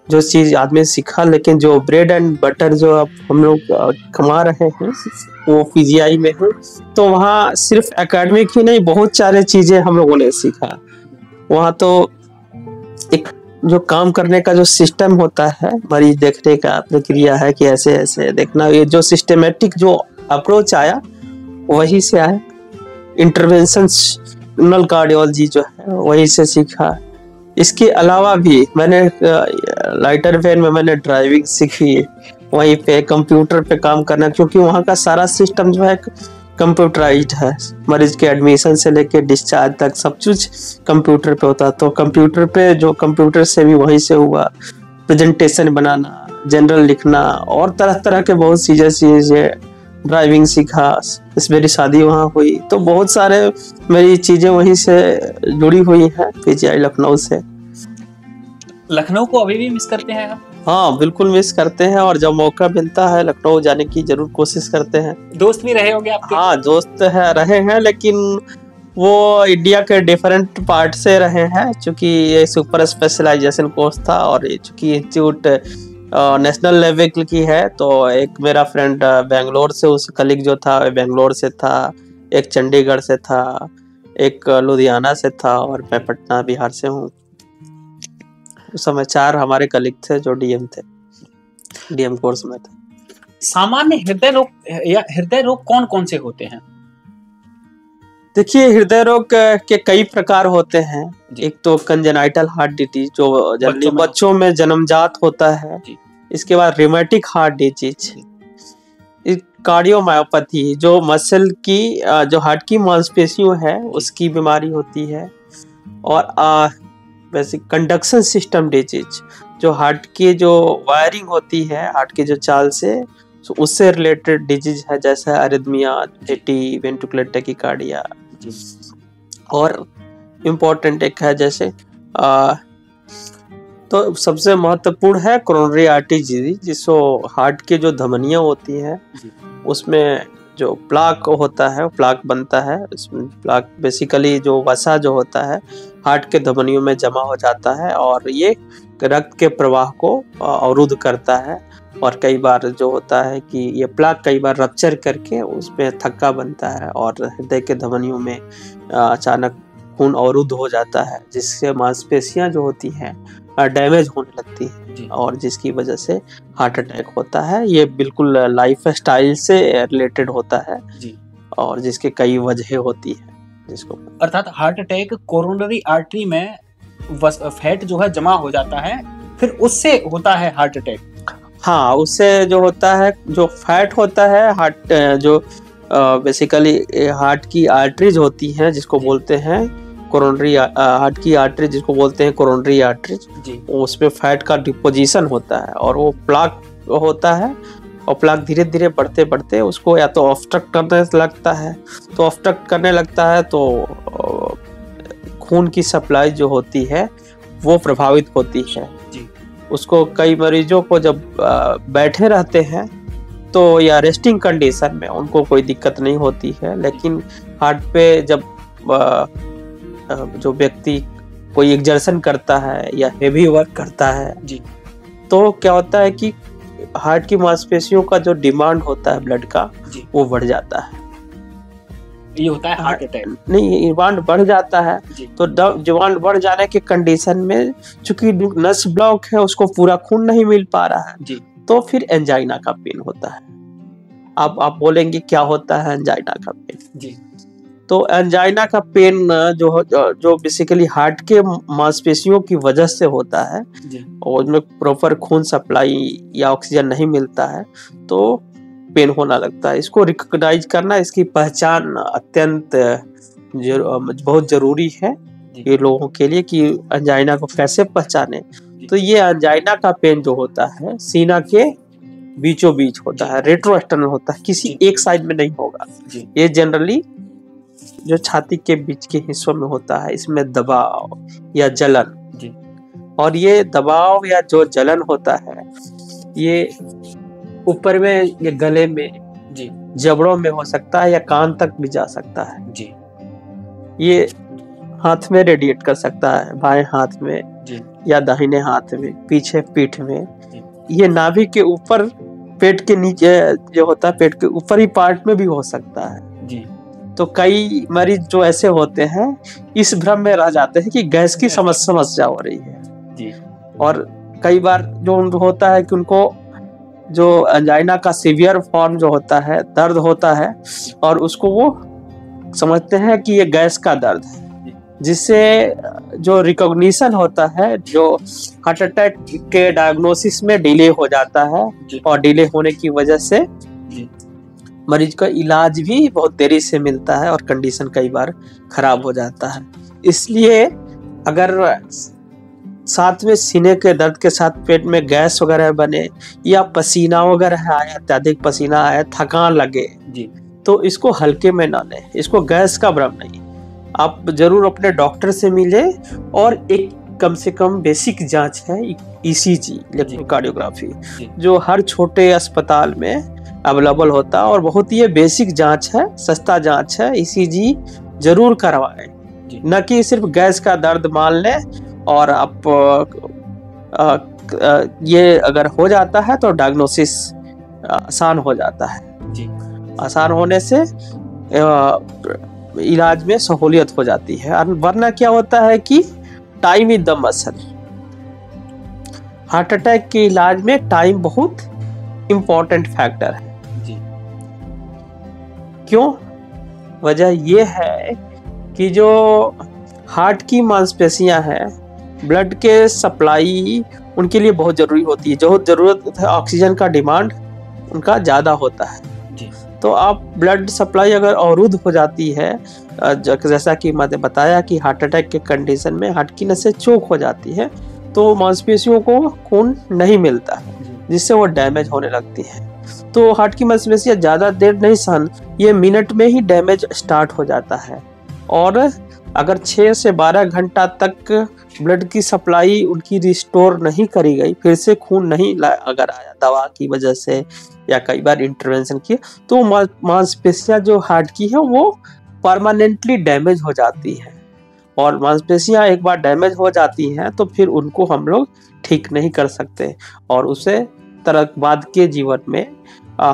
जो चीज आदमी सीखा, लेकिन जो ब्रेड एंड बटर जो अब हम लोग कमा रहे हैं वो पीजीआई में है। तो वहाँ सिर्फ एकेडमिक ही नहीं, बहुत सारे चीजें हम लोगों ने सीखा। वहाँ तो एक जो काम करने का जो सिस्टम होता है, मरीज देखने का प्रक्रिया है कि ऐसे ऐसे देखना, ये जो सिस्टमेटिक जो अप्रोच आया वही से आया। इंटरवेंशनल कार्डियोलॉजी जो है वही से सीखा। इसके अलावा भी मैंने लाइटर वेन में मैंने ड्राइविंग सीखी, वहीं पे कंप्यूटर पे काम करना, क्योंकि वहाँ का सारा सिस्टम जो है कंप्यूटराइज्ड है। मरीज के एडमिशन से लेके डिस्चार्ज तक सब कुछ कंप्यूटर पे होता है। तो कंप्यूटर पे जो कंप्यूटर से भी वहीं से हुआ, प्रेजेंटेशन बनाना, जनरल लिखना और तरह तरह के बहुत चीजें। ड्राइविंग सीखा, इस मेरी शादी वहाँ हुई, तो बहुत सारे मेरी चीजें वहीं से जुड़ी हुई हैं पीजीआई लखनऊ से। लखनऊ को अभी भी मिस करते हैं आप? हाँ, बिल्कुल मिस करते हैं, और जब मौका मिलता है लखनऊ जाने की जरूर कोशिश करते हैं। दोस्त भी रहे होंगे आपके? हाँ, दोस्त है रहे हैं, लेकिन वो इंडिया के डिफरेंट पार्ट से रहे हैं, चूंकि ये सुपर स्पेशलाइजेशन कोर्स था और चूंकि इंस्टीट्यूट नेशनल लेवल की है। तो एक मेरा फ्रेंड बेंगलोर से, उस कलीग जो था बेंगलोर से था, एक चंडीगढ़ से था, एक लुधियाना से था और मैं पटना बिहार से हूँ। उस समय 4 हमारे कलीग थे जो डीएम थे, डीएम कोर्स में थे। सामान्य हृदय रोग या हृदय रोग कौन कौन से होते हैं? देखिए, हृदय रोग के कई प्रकार होते हैं। एक तो कंजेनाइटल हार्ट डिजीज जो बच्चों में जन्मजात होता है। इसके बाद रिमेटिक हार्ट डिजीज, कार्डियोमायोपैथी जो मसल की जो हार्ट की मांसपेशियों है उसकी बीमारी होती है, और बेसिक कंडक्शन सिस्टम डिजीज जो हार्ट की जो वायरिंग होती है हार्ट की जो चाल से, तो उससे रिलेटेड डिजीज है, जैसे अरिथमिया, एटी, वेंट्रिकुलर टैकीकार्डिया। और इम्पोर्टेंट एक है जैसे तो सबसे महत्वपूर्ण है कोरोनरी आर्टरी डिजीज, जिसको हार्ट की जो धमनियां होती हैं उसमें जो प्लाक होता है, प्लाक बनता है। उसमें प्लाक बेसिकली जो वसा जो होता है हार्ट के धमनियों में जमा हो जाता है और ये रक्त के प्रवाह को अवरुद्ध करता है। और कई बार जो होता है कि ये प्लाक कई बार रप्चर करके उसमें थक्का बनता है और हृदय के धमनियों में अचानक खून अवरुद्ध हो जाता है, जिससे मांसपेशियां जो होती हैं डैमेज होने लगती है और जिसकी वजह से हार्ट अटैक होता है। ये बिल्कुल लाइफ स्टाइल से रिलेटेड होता है जी। और जिसके कई वजह होती है जिसको, अर्थात हार्ट अटैक कोरोनरी आर्टरी में फैट जो है जमा हो जाता है, फिर उससे होता है हार्ट अटैक। हाँ, उससे जो होता है, जो फैट होता है हार्ट जो बेसिकली हार्ट की आर्टरीज होती हैं जिसको बोलते हैं कोरोनरी, हार्ट की आर्टरी जिसको बोलते हैं कोरोनरी आर्टरी, उसमें फैट का डिपोजिशन होता है और वो प्लाक होता है और प्लाक धीरे धीरे बढ़ते बढ़ते उसको या तो ऑब्स्ट्रक्ट करने लगता है, तो ऑब्स्ट्रक्ट करने लगता है तो खून की सप्लाई जो होती है वो प्रभावित होती है जी। उसको कई मरीजों को जब बैठे रहते हैं तो या रेस्टिंग कंडीशन में उनको कोई दिक्कत नहीं होती है, लेकिन हार्ट पे जब जो व्यक्ति कोई एक्सर्शन करता है या हेवी वर्क करता है जी, तो क्या होता है कि हार्ट की मांसपेशियों का जो डिमांड होता है ब्लड का वो बढ़ जाता है। ये होता है हार्ट अटैक। नहीं, डिमांड बढ़ जाता है तो डिमांड बढ़ जाने के कंडीशन में चूंकि नस ब्लॉक है उसको पूरा खून नहीं मिल पा रहा है जी, तो फिर एंजाइना का पेन होता है। अब आप बोलेंगे क्या होता है एंजाइना का पेन जी। तो एंजाइना का पेन जो बेसिकली हार्ट के मांसपेशियों की वजह से होता है और उसमें प्रॉपर खून सप्लाई या ऑक्सीजन नहीं मिलता है तो पेन होना लगता है। इसको रिकॉग्नाइज करना, इसकी पहचान अत्यंत बहुत जरूरी है ये लोगों के लिए कि एंजाइना को कैसे पहचाने। तो ये एंजाइना का पेन जो होता है सीना के बीचों बीच होता है, रेट्रो एक्सटर्नल होता है, किसी एक साइड में नहीं होगा। ये जनरली जो छाती के बीच के हिस्सों में होता है, इसमें दबाव या जलन जी। और ये दबाव या जो जलन होता है ये ऊपर में, ये गले में जी, जबड़ों में हो सकता है या कान तक भी जा सकता है जी। ये हाथ में रेडिएट कर सकता है, बाएं हाथ में जी, या दाहिने हाथ में, पीछे पीठ में जी। ये नाभि के ऊपर, पेट के नीचे जो होता है, पेट के ऊपरी पार्ट में भी हो सकता है जी। तो कई मरीज जो ऐसे होते हैं इस भ्रम में रह जाते हैं कि गैस की समस्या हो रही है जी। और कई बार जो होता है कि उनको जो एंजाइना का सीवियर फॉर्म जो होता है, दर्द होता है और उसको वो समझते हैं कि ये गैस का दर्द है, जिससे जो रिकॉग्निशन होता है, जो हार्ट अटैक के डायग्नोसिस में डिले हो जाता है और डिले होने की वजह से मरीज का इलाज भी बहुत देरी से मिलता है और कंडीशन कई बार खराब हो जाता है। इसलिए अगर साथ में सीने के दर्द के साथ पेट में गैस वगैरह बने या पसीना वगैरह आए, अत्यधिक पसीना आए, थकान लगे जी, तो इसको हल्के में ना लें, इसको गैस का भ्रम नहीं। आप जरूर अपने डॉक्टर से मिले और एक कम से कम बेसिक जांच है ईसीजी, इलेक्ट्रोकार्डियोग्राफी, जो हर छोटे अस्पताल में अवेलेबल होता है और बहुत ही बेसिक जांच है, सस्ता जांच है। ईसीजी जरूर करवाएं, न कि सिर्फ गैस का दर्द मान लें और आप ये अगर हो जाता है तो डायग्नोसिस आसान हो जाता है जी। आसान होने से इलाज में सहूलियत हो जाती है। वरना क्या होता है कि time is the muscle. Heart attack के इलाज में टाइम बहुत इम्पोर्टेंट फैक्टर है जी। क्यों? वजह यह है कि जो हार्ट की मांसपेशियां हैं, ब्लड के सप्लाई उनके लिए बहुत जरूरी होती है। जो जरूरत है ऑक्सीजन का डिमांड उनका ज़्यादा होता है जी। तो आप ब्लड सप्लाई अगर अवरुद्ध हो जाती है, जैसा कि मैंने बताया कि हार्ट अटैक के कंडीशन में हार्ट की नसें चोक हो जाती है, तो मांसपेशियों को खून नहीं मिलता है, जिससे वो डैमेज होने लगती है। तो हार्ट की मांसपेशियां ज़्यादा देर नहीं सहन, ये मिनट में ही डैमेज स्टार्ट हो जाता है। और अगर 6 से 12 घंटा तक ब्लड की सप्लाई उनकी रिस्टोर नहीं करी गई, फिर से खून नहीं अगर आया दवा की वजह से या कई बार इंटरवेंशन किए, तो मांसपेशियां जो हार्ट की है वो परमानेंटली डैमेज हो जाती है। और मांसपेशियां एक बार डैमेज हो जाती हैं तो फिर उनको हम लोग ठीक नहीं कर सकते, और उसे तरह बाद के जीवन में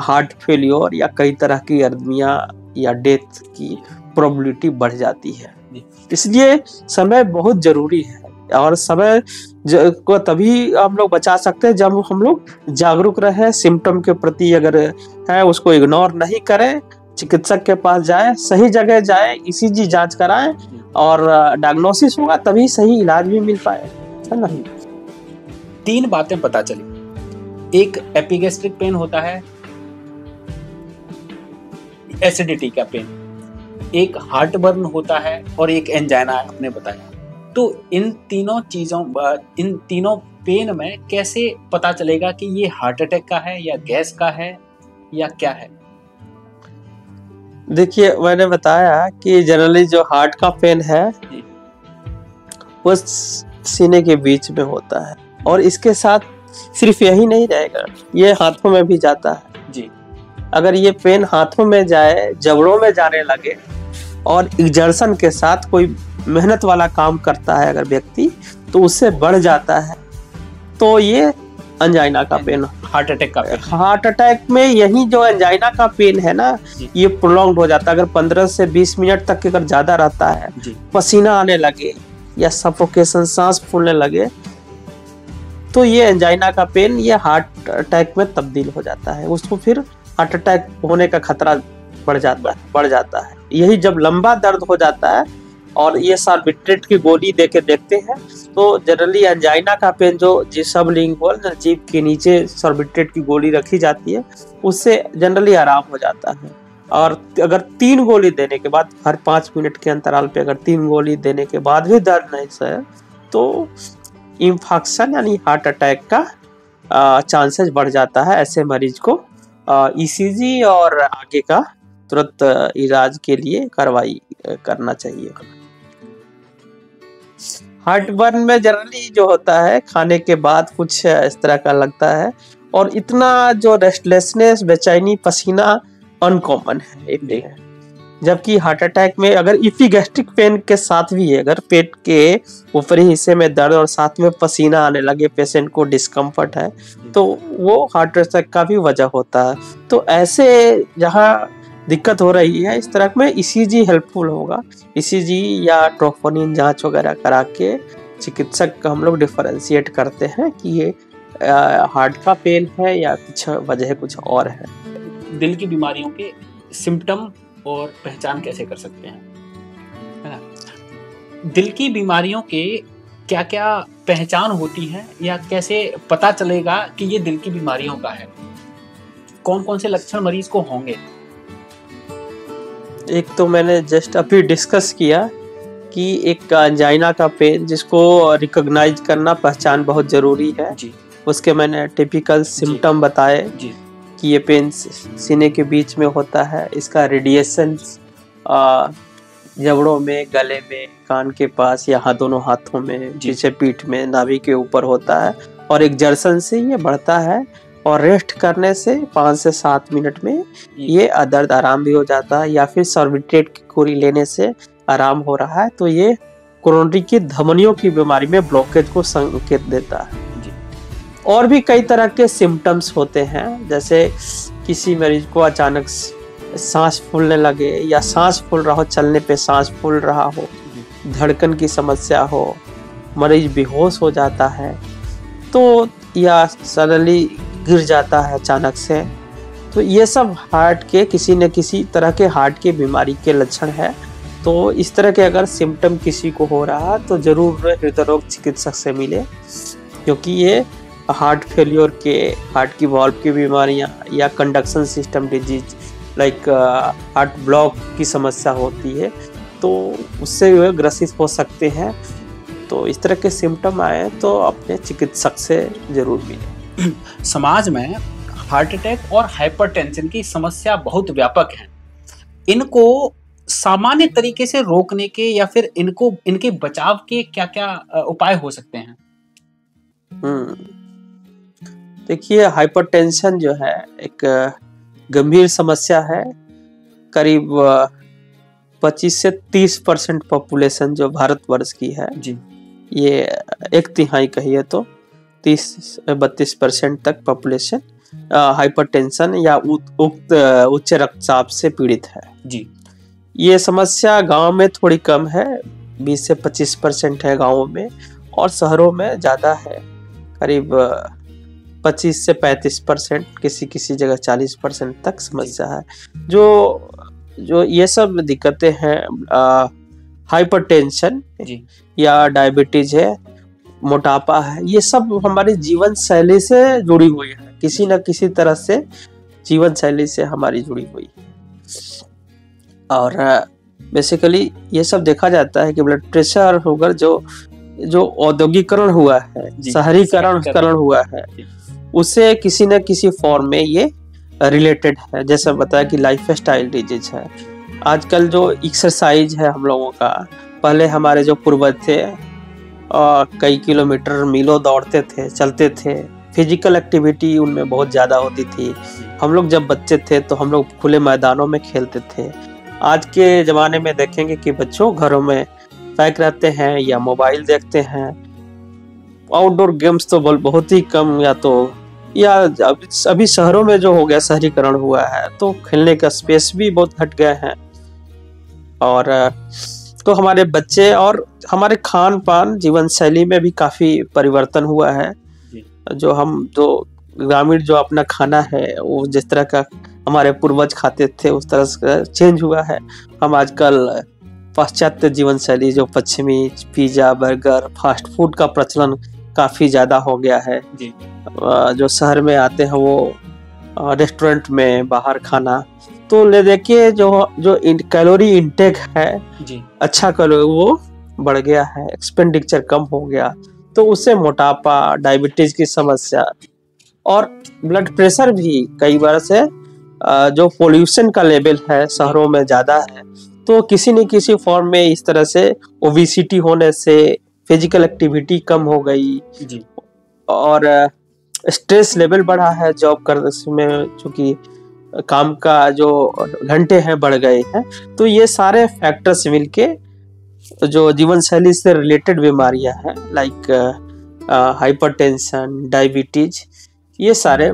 हार्ट फेलियर या कई तरह की अर्दमियां या डेथ की प्रोबेबिलिटी बढ़ जाती है। इसलिए समय बहुत जरूरी है, और समय को तभी हम लोग बचा सकते हैं जब हम लोग जागरूक रहे, सिम्टम के प्रति अगर है उसको इग्नोर नहीं करें, चिकित्सक के पास जाए, सही जगह जाए, ईसीजी जांच कराएं, और डायग्नोसिस होगा तभी सही इलाज भी मिल पाए, है ना। 3 बातें पता चली, एक एपिगैस्ट्रिक पेन होता है, एसिडिटी का पेन, एक हार्ट बर्न होता है, और एक एंजाइना आपने बताया। तो इन तीनों पेन में कैसे पता चलेगा कि ये हार्ट अटैक का है या गैस का है या क्या है? देखिए, मैंने बताया कि जनरली जो हार्ट का पेन है वो सीने के बीच में होता है, और इसके साथ सिर्फ यही नहीं रहेगा, ये हाथों में भी जाता है जी। अगर ये पेन हाथों में जाए, जबड़ों में जाने लगे, और एग्जर्शन के साथ कोई मेहनत वाला काम करता है अगर व्यक्ति, तो उससे बढ़ जाता है, तो ये एंजाइना का पेन, हार्ट अटैक का पेन। हार्ट अटैक में यही जो एंजाइना का पेन है ना, ये प्रोलॉन्ग हो जाता है। अगर 15 से 20 मिनट तक अगर ज्यादा रहता है, पसीना आने लगे या सफोकेशन, सांस फूलने लगे, तो ये एंजाइना का पेन ये हार्ट अटैक में तब्दील हो जाता है। उसको फिर हार्ट अटैक होने का खतरा बढ़ जाता है। यही जब लंबा दर्द हो जाता है और ये सार्बिट्रेट की गोली देके देखते हैं, तो जनरली एंजाइना का पेन जो सबलिंगुअल जीभ के नीचे सार्बिट्रेट की गोली रखी जाती है, उससे जनरली आराम हो जाता है। और अगर 3 गोली देने के बाद, हर 5 मिनट के अंतराल पे अगर 3 गोली देने के बाद भी दर्द नहीं सहे, तो इंफेक्शन यानी हार्ट अटैक का चांसेस बढ़ जाता है। ऐसे मरीज को ईसीजी और आगे का तुरंत इलाज के लिए कार्रवाई करना चाहिए। हार्ट बर्न में जनरली जो होता है, खाने के बाद कुछ इस तरह का लगता है, और इतना जो रेस्टलेसनेस, बेचैनी, पसीना अनकॉमन है। जबकि हार्ट अटैक में अगर इपिगैस्ट्रिक पेन के साथ भी है, अगर पेट के ऊपरी हिस्से में दर्द और साथ में पसीना आने लगे, पेशेंट को डिस्कम्फर्ट है, तो वो हार्ट अटैक का भी वजह होता है। तो ऐसे जहाँ दिक्कत हो रही है, इस तरह में ईसीजी हेल्पफुल होगा। ईसीजी या ट्रोपोनिन जांच वगैरह करा के चिकित्सक का हम लोग डिफरेंशिएट करते हैं कि ये हार्ट का पेन है या कुछ वजह कुछ और है। दिल की बीमारियों के सिम्टम और पहचान कैसे कर सकते हैं, है ना? दिल की बीमारियों के क्या क्या पहचान होती है, या कैसे पता चलेगा कि ये दिल की बीमारियों का है? कौन कौन से लक्षण मरीज को होंगे? एक तो मैंने जस्ट अभी डिस्कस किया कि एक एंजाइना का पेन, जिसको रिकॉग्नाइज करना, पहचान बहुत जरूरी है जी। उसके मैंने टिपिकल सिम्टम बताए जी। कि ये पेन सीने के बीच में होता है, इसका रेडिएशन जबड़ों में, गले में, कान के पास या दोनों हाथों में, पीछे पीठ में, नाभि के ऊपर होता है, और एग्जर्शन से ये बढ़ता है, और रेस्ट करने से 5 से 7 मिनट में ये दर्द आराम भी हो जाता है, या फिर सार्बिट्रेट की गोली लेने से आराम हो रहा है, तो ये कोरोनरी की धमनियों की बीमारी में ब्लॉकेज को संकेत देता है। और भी कई तरह के सिम्टम्स होते हैं, जैसे किसी मरीज को अचानक सांस फूलने लगे, या सांस फूल रहा हो, चलने पे सांस फूल रहा हो, धड़कन की समस्या हो, मरीज बेहोश हो जाता है, तो या सडनली गिर जाता है अचानक से, तो ये सब हार्ट के किसी न किसी तरह के हार्ट की बीमारी के लक्षण है। तो इस तरह के अगर सिम्टम किसी को हो रहा है, तो जरूर हृदय रोग चिकित्सक से मिले, क्योंकि ये हार्ट फेलियर के, हार्ट की वाल्व की बीमारियां, या conduction system disease like heart block की समस्या होती है, तो उससे ग्रसित हो सकते हैं। तो इस तरह के सिम्टम आए तो अपने चिकित्सक से जरूर मिलें। समाज में हार्ट अटैक और हाइपरटेंशन की समस्या बहुत व्यापक है। इनको सामान्य तरीके से रोकने के या फिर इनके बचाव के क्या-क्या उपाय हो सकते हैं? देखिए, हाइपरटेंशन जो है एक गंभीर समस्या है। करीब 25 से 30% पॉपुलेशन जो भारतवर्ष की है जी, ये 1/3 कहिए तो 30-32% तक पॉपुलेशन हाइपरटेंशन या उच्च रक्तचाप से पीड़ित है जी। ये समस्या गांव में थोड़ी कम है, 20 से 25% है गांवों में, और शहरों में ज़्यादा है, करीब 25 से 35%, किसी जगह 40% तक समस्या है। जो ये सब दिक्कतें हैं, हाइपरटेंशन या डायबिटीज है, मोटापा है, ये सब हमारी जीवन शैली से जुड़ी हुई है, किसी न किसी तरह से जीवन शैली से हमारी जुड़ी हुई है। और बेसिकली ये सब देखा जाता है कि ब्लड प्रेशर शुगर जो औद्योगिकरण हुआ है, शहरीकरण हुआ है, उससे किसी न किसी फॉर्म में ये रिलेटेड है। जैसे बताया कि लाइफ स्टाइल डिजीज है। आजकल जो एक्सरसाइज है हम लोगों का, पहले हमारे जो पूर्वज थे कई किलोमीटर मीलों दौड़ते थे, चलते थे, फिजिकल एक्टिविटी उनमें बहुत ज़्यादा होती थी। हम लोग जब बच्चे थे तो हम लोग खुले मैदानों में खेलते थे। आज के ज़माने में देखेंगे कि बच्चों घरों में पैक रहते हैं या मोबाइल देखते हैं। आउटडोर गेम्स तो बहुत ही कम, या अभी शहरों में जो हो गया, शहरीकरण हुआ है, तो खेलने का स्पेस भी बहुत घट गया है। और तो हमारे बच्चे और हमारे खान पान जीवन शैली में भी काफ़ी परिवर्तन हुआ है। जो ग्रामीण जो अपना खाना है वो जिस तरह का हमारे पूर्वज खाते थे उस तरह से चेंज हुआ है। हम आजकल पाश्चात्य जीवन शैली, जो पश्चिमी पिज़्ज़ा, बर्गर, फास्ट फूड का प्रचलन काफ़ी ज़्यादा हो गया है जी। जो शहर में आते हैं वो रेस्टोरेंट में बाहर खाना, तो ले देखिए जो कैलोरी इंटेक है जी, अच्छा कैलोरी वो बढ़ गया है, एक्सपेंडिचर कम हो गया, तो उससे मोटापा, डायबिटीज की समस्या और ब्लड प्रेशर भी कई बार से जो पोल्यूशन का लेवल है शहरों में ज़्यादा है, तो किसी न किसी फॉर्म में इस तरह से ओबेसिटी होने से फिजिकल एक्टिविटी कम हो गई जी। और स्ट्रेस लेवल बढ़ा है, जॉब करने में चूँकि काम का जो घंटे हैं बढ़ गए हैं, तो ये सारे फैक्टर्स मिलके जो जीवन शैली से रिलेटेड बीमारियां हैं, लाइक हाइपरटेंशन, डायबिटीज, ये सारे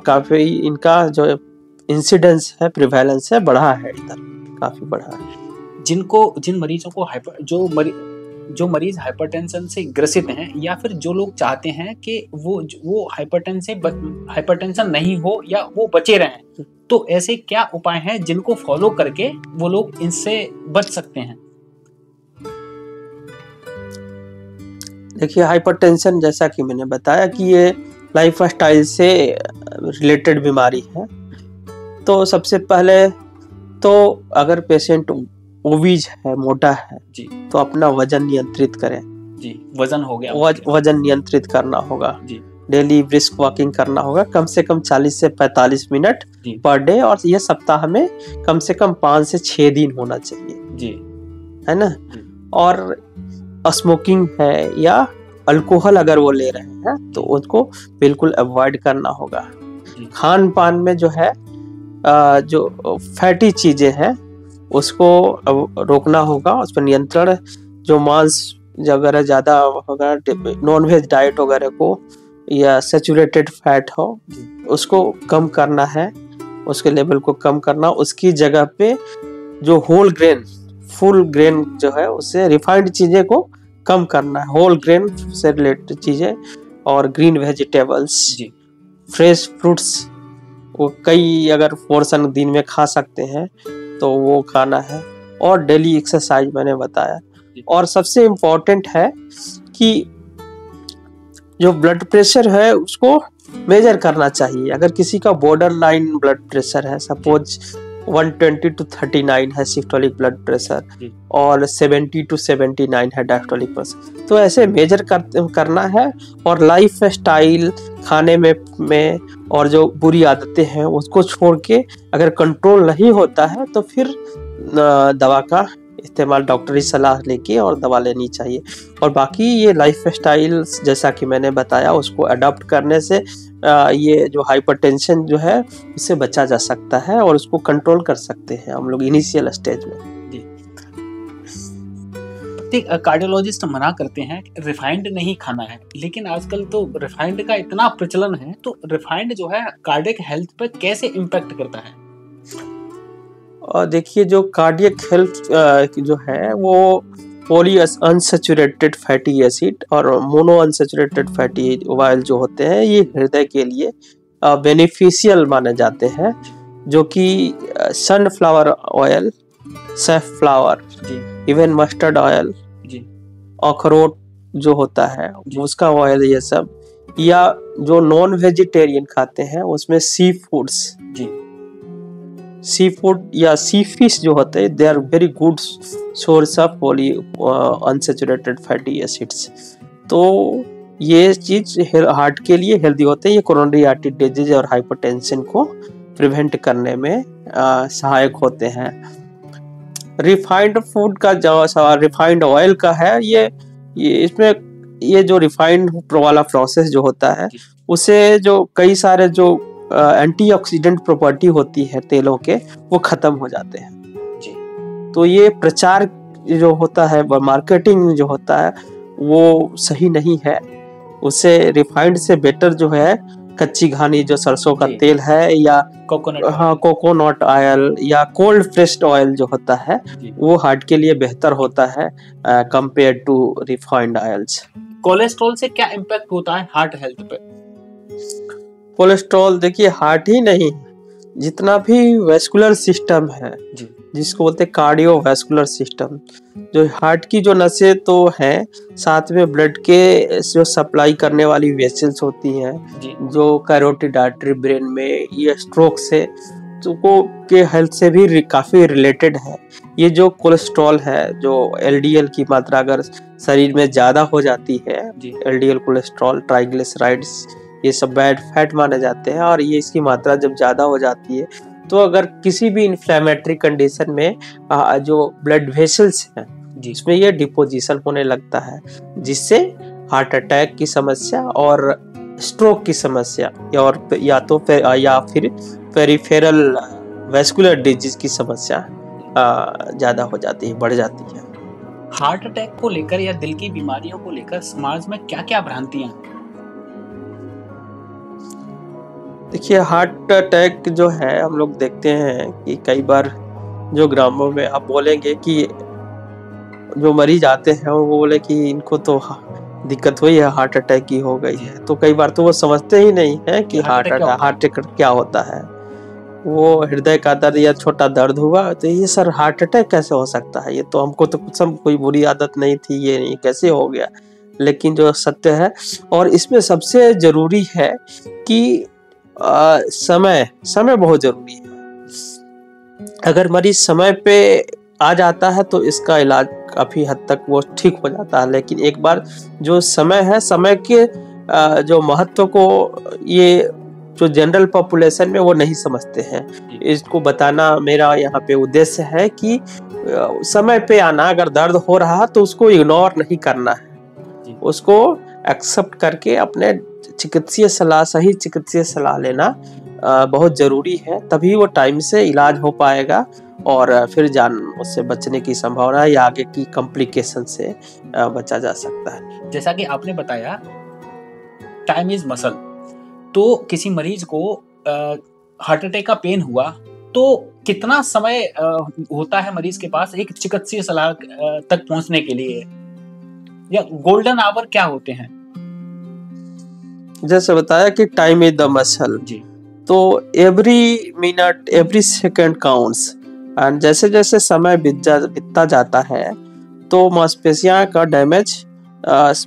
काफ़ी इनका जो इंसिडेंस है, प्रिवेलेंस है, बढ़ा है, इधर काफ़ी बढ़ा है। जिन मरीजों को जो मरीज हाइपरटेंशन से ग्रसित हैं, या फिर जो लोग चाहते हैं कि वो हाइपरटेंशन नहीं हो या वो बचे रहें, तो ऐसे क्या उपाय हैं जिनको फॉलो करके वो लोग इनसे बच सकते हैं? देखिए, हाइपरटेंशन जैसा कि मैंने बताया कि ये लाइफ स्टाइल से रिलेटेड बीमारी है। तो सबसे पहले तो अगर पेशेंट ओबीज है, मोटा है जी, तो अपना वजन नियंत्रित करें जी। वजन हो गया, वजन नियंत्रित करना होगा जी। डेली ब्रिस्क वॉकिंग करना होगा, कम से कम 40 से 45 मिनट पर डे, और ये सप्ताह में कम से कम 5 से 6 दिन होना चाहिए जी, है ना जी। और स्मोकिंग है या अल्कोहल अगर वो ले रहे हैं तो उसको बिल्कुल अवॉइड करना होगा। खान पान में जो है जो फैटी चीजें हैं उसको रोकना होगा, उस पर नियंत्रण, जो मांस वगैरह ज़्यादा होगा, नॉन वेज डाइट वगैरह को, या सैचुरेटेड फैट हो, उसको कम करना है, उसके लेवल को कम करना। उसकी जगह पे जो होल ग्रेन, फुल ग्रेन जो है, उससे रिफाइंड चीज़ें को कम करना है, होल ग्रेन से रिलेटेड चीज़ें, और ग्रीन वेजिटेबल्स, फ्रेश फ्रूट्स, वो कई अगर पोर्शन दिन में खा सकते हैं तो वो खाना है, और डेली एक्सरसाइज मैंने बताया। और सबसे इम्पोर्टेंट है कि जो ब्लड प्रेशर है उसको मेजर करना चाहिए। अगर किसी का बॉर्डर लाइन ब्लड प्रेशर है, सपोज 120 to 39 है सिस्टोलिक ब्लड प्रेशर और 70 to 79 है डायस्टोलिक प्रेशर। तो ऐसे मेजर करना है और लाइफ स्टाइल खाने में और जो बुरी आदतें हैं उसको छोड़ के अगर कंट्रोल नहीं होता है तो फिर दवा का इस्तेमाल डॉक्टरी सलाह लेके और दवा लेनी चाहिए। और बाकी ये लाइफ स्टाइल जैसा कि मैंने बताया उसको अडॉप्ट करने से ये जो हाइपरटेंशन जो है उससे बचा जा सकता है और उसको कंट्रोल कर सकते हैं हम लोग इनिशियल स्टेज में। कार्डियोलॉजिस्ट मना करते हैं रिफाइंड नहीं खाना है, लेकिन आजकल तो रिफाइंड का इतना प्रचलन है, तो रिफाइंड जो है कार्डियक हेल्थ पर कैसे इम्पैक्ट करता है? और देखिए जो कार्डियक हेल्थ जो है वो पॉली अनसैचुरेटेड फैटी एसिड और मोनो अनसैचुरेटेड फैटी ऑयल जो होते हैं ये हृदय के लिए बेनिफिशियल माने जाते हैं, जो कि sunflower oil, safflower, even mustard oil, अखरोट जो होता है उसका ऑयल, ये सब, या जो नॉन वेजिटेरियन खाते हैं उसमें सी फूड्स, सी फूड या सी फिश जो होते हैं they are very good source of polyunsaturated fatty acids. तो ये चीज हार्ट के लिए हेल्दी होते हैं, ये कोरोनरी आर्टरी डिजीज और हाइपरटेंशन को प्रिवेंट करने में सहायक होते हैं। रिफाइंड फूड का जो सवाल रिफाइंड ऑयल का है, ये इसमें ये जो रिफाइंड वाला प्रोसेस जो होता है उसे जो कई सारे जो एंटीऑक्सीडेंट प्रॉपर्टी होती है तेलों के वो खत्म हो जाते हैं। तो ये प्रचार जो होता है, मार्केटिंग जो होता है वो सही नहीं है। उससे रिफाइंड से बेटर जो है कच्ची घानी जो सरसों का तेल है या कोकोनट ऑयल या कोल्ड प्रेस्ड ऑयल जो होता है वो हार्ट के लिए बेहतर होता है compare to refined oils. Cholesterol से क्या इम्पैक्ट होता है हार्ट हेल्थ पे? कोलेस्ट्रॉल देखिए हार्ट ही नहीं, जितना भी वेस्कुलर सिस्टम है जिसको बोलते हैं कार्डियोवैस्कुलर सिस्टम, जो हार्ट की जो नसें तो हैं, साथ में ब्लड के जो सप्लाई करने वाली वेसल्स होती हैं जो कैरोटिड आर्टरी ब्रेन में, ये स्ट्रोक से तो के हेल्थ से भी काफी रिलेटेड है। ये जो कोलेस्ट्रॉल है, जो एलडीएल की मात्रा अगर शरीर में ज्यादा हो जाती है, एलडीएल कोलेस्ट्रॉल, ट्राइग्लिसराइड्स, ये सब बैड फैट माने जाते हैं, और ये इसकी मात्रा जब ज्यादा हो जाती है तो अगर किसी भी इन्फ्लेमेटरी कंडीशन में जो ब्लड वेसल्स हैं जिसमें ये डिपोजिशन होने लगता है, जिससे हार्ट अटैक की समस्या और स्ट्रोक की समस्या या फिर पेरिफेरल वैस्कुलर डिजीज की समस्या ज्यादा हो जाती है, बढ़ जाती है। हार्ट अटैक को लेकर या दिल की बीमारियों को लेकर समाज में क्या क्या भ्रांतियां? देखिए हार्ट अटैक जो है हम लोग देखते हैं कि कई बार जो ग्रामों में आप बोलेंगे कि जो मरीज आते हैं वो बोले कि इनको तो दिक्कत हुई है, हार्ट अटैक की हो गई है, तो कई बार तो वो समझते ही नहीं है कि हार्ट अटैक क्या होता है। वो हृदय का दर्द या छोटा दर्द हुआ तो ये सर हार्ट अटैक कैसे हो सकता है, ये तो हमको तो कोई बुरी आदत नहीं थी, ये कैसे हो गया। लेकिन जो सत्य है, और इसमें सबसे जरूरी है कि समय बहुत जरूरी है। अगर मरीज समय पे आ जाता है तो इसका इलाज काफी हद तक वो ठीक हो जाता है, लेकिन एक बार जो समय है, समय के जो महत्व को ये जो जनरल पॉपुलेशन में वो नहीं समझते हैं। इसको बताना मेरा यहाँ पे उद्देश्य है कि समय पे आना, अगर दर्द हो रहा तो उसको इग्नोर नहीं करना है, उसको एक्सेप्ट करके अपने सही चिकित्सीय सलाह लेना बहुत जरूरी है, तभी वो टाइम से इलाज हो पाएगा और फिर जान उससे बचने की संभावना या आगे की कॉम्प्लिकेशन से बचा जा सकता है। जैसा कि आपने बताया टाइम इज मसल, तो किसी मरीज को हार्ट अटैक का पेन हुआ तो कितना समय होता है मरीज के पास एक चिकित्सीय सलाह तक पहुंचने के लिए, या गोल्डन आवर क्या होते हैं? जैसे बताया कि टाइम इज द मसल, तो every minute every second counts, and जैसे जैसे समय बीतता जाता है तो मांसपेशियां का डैमेज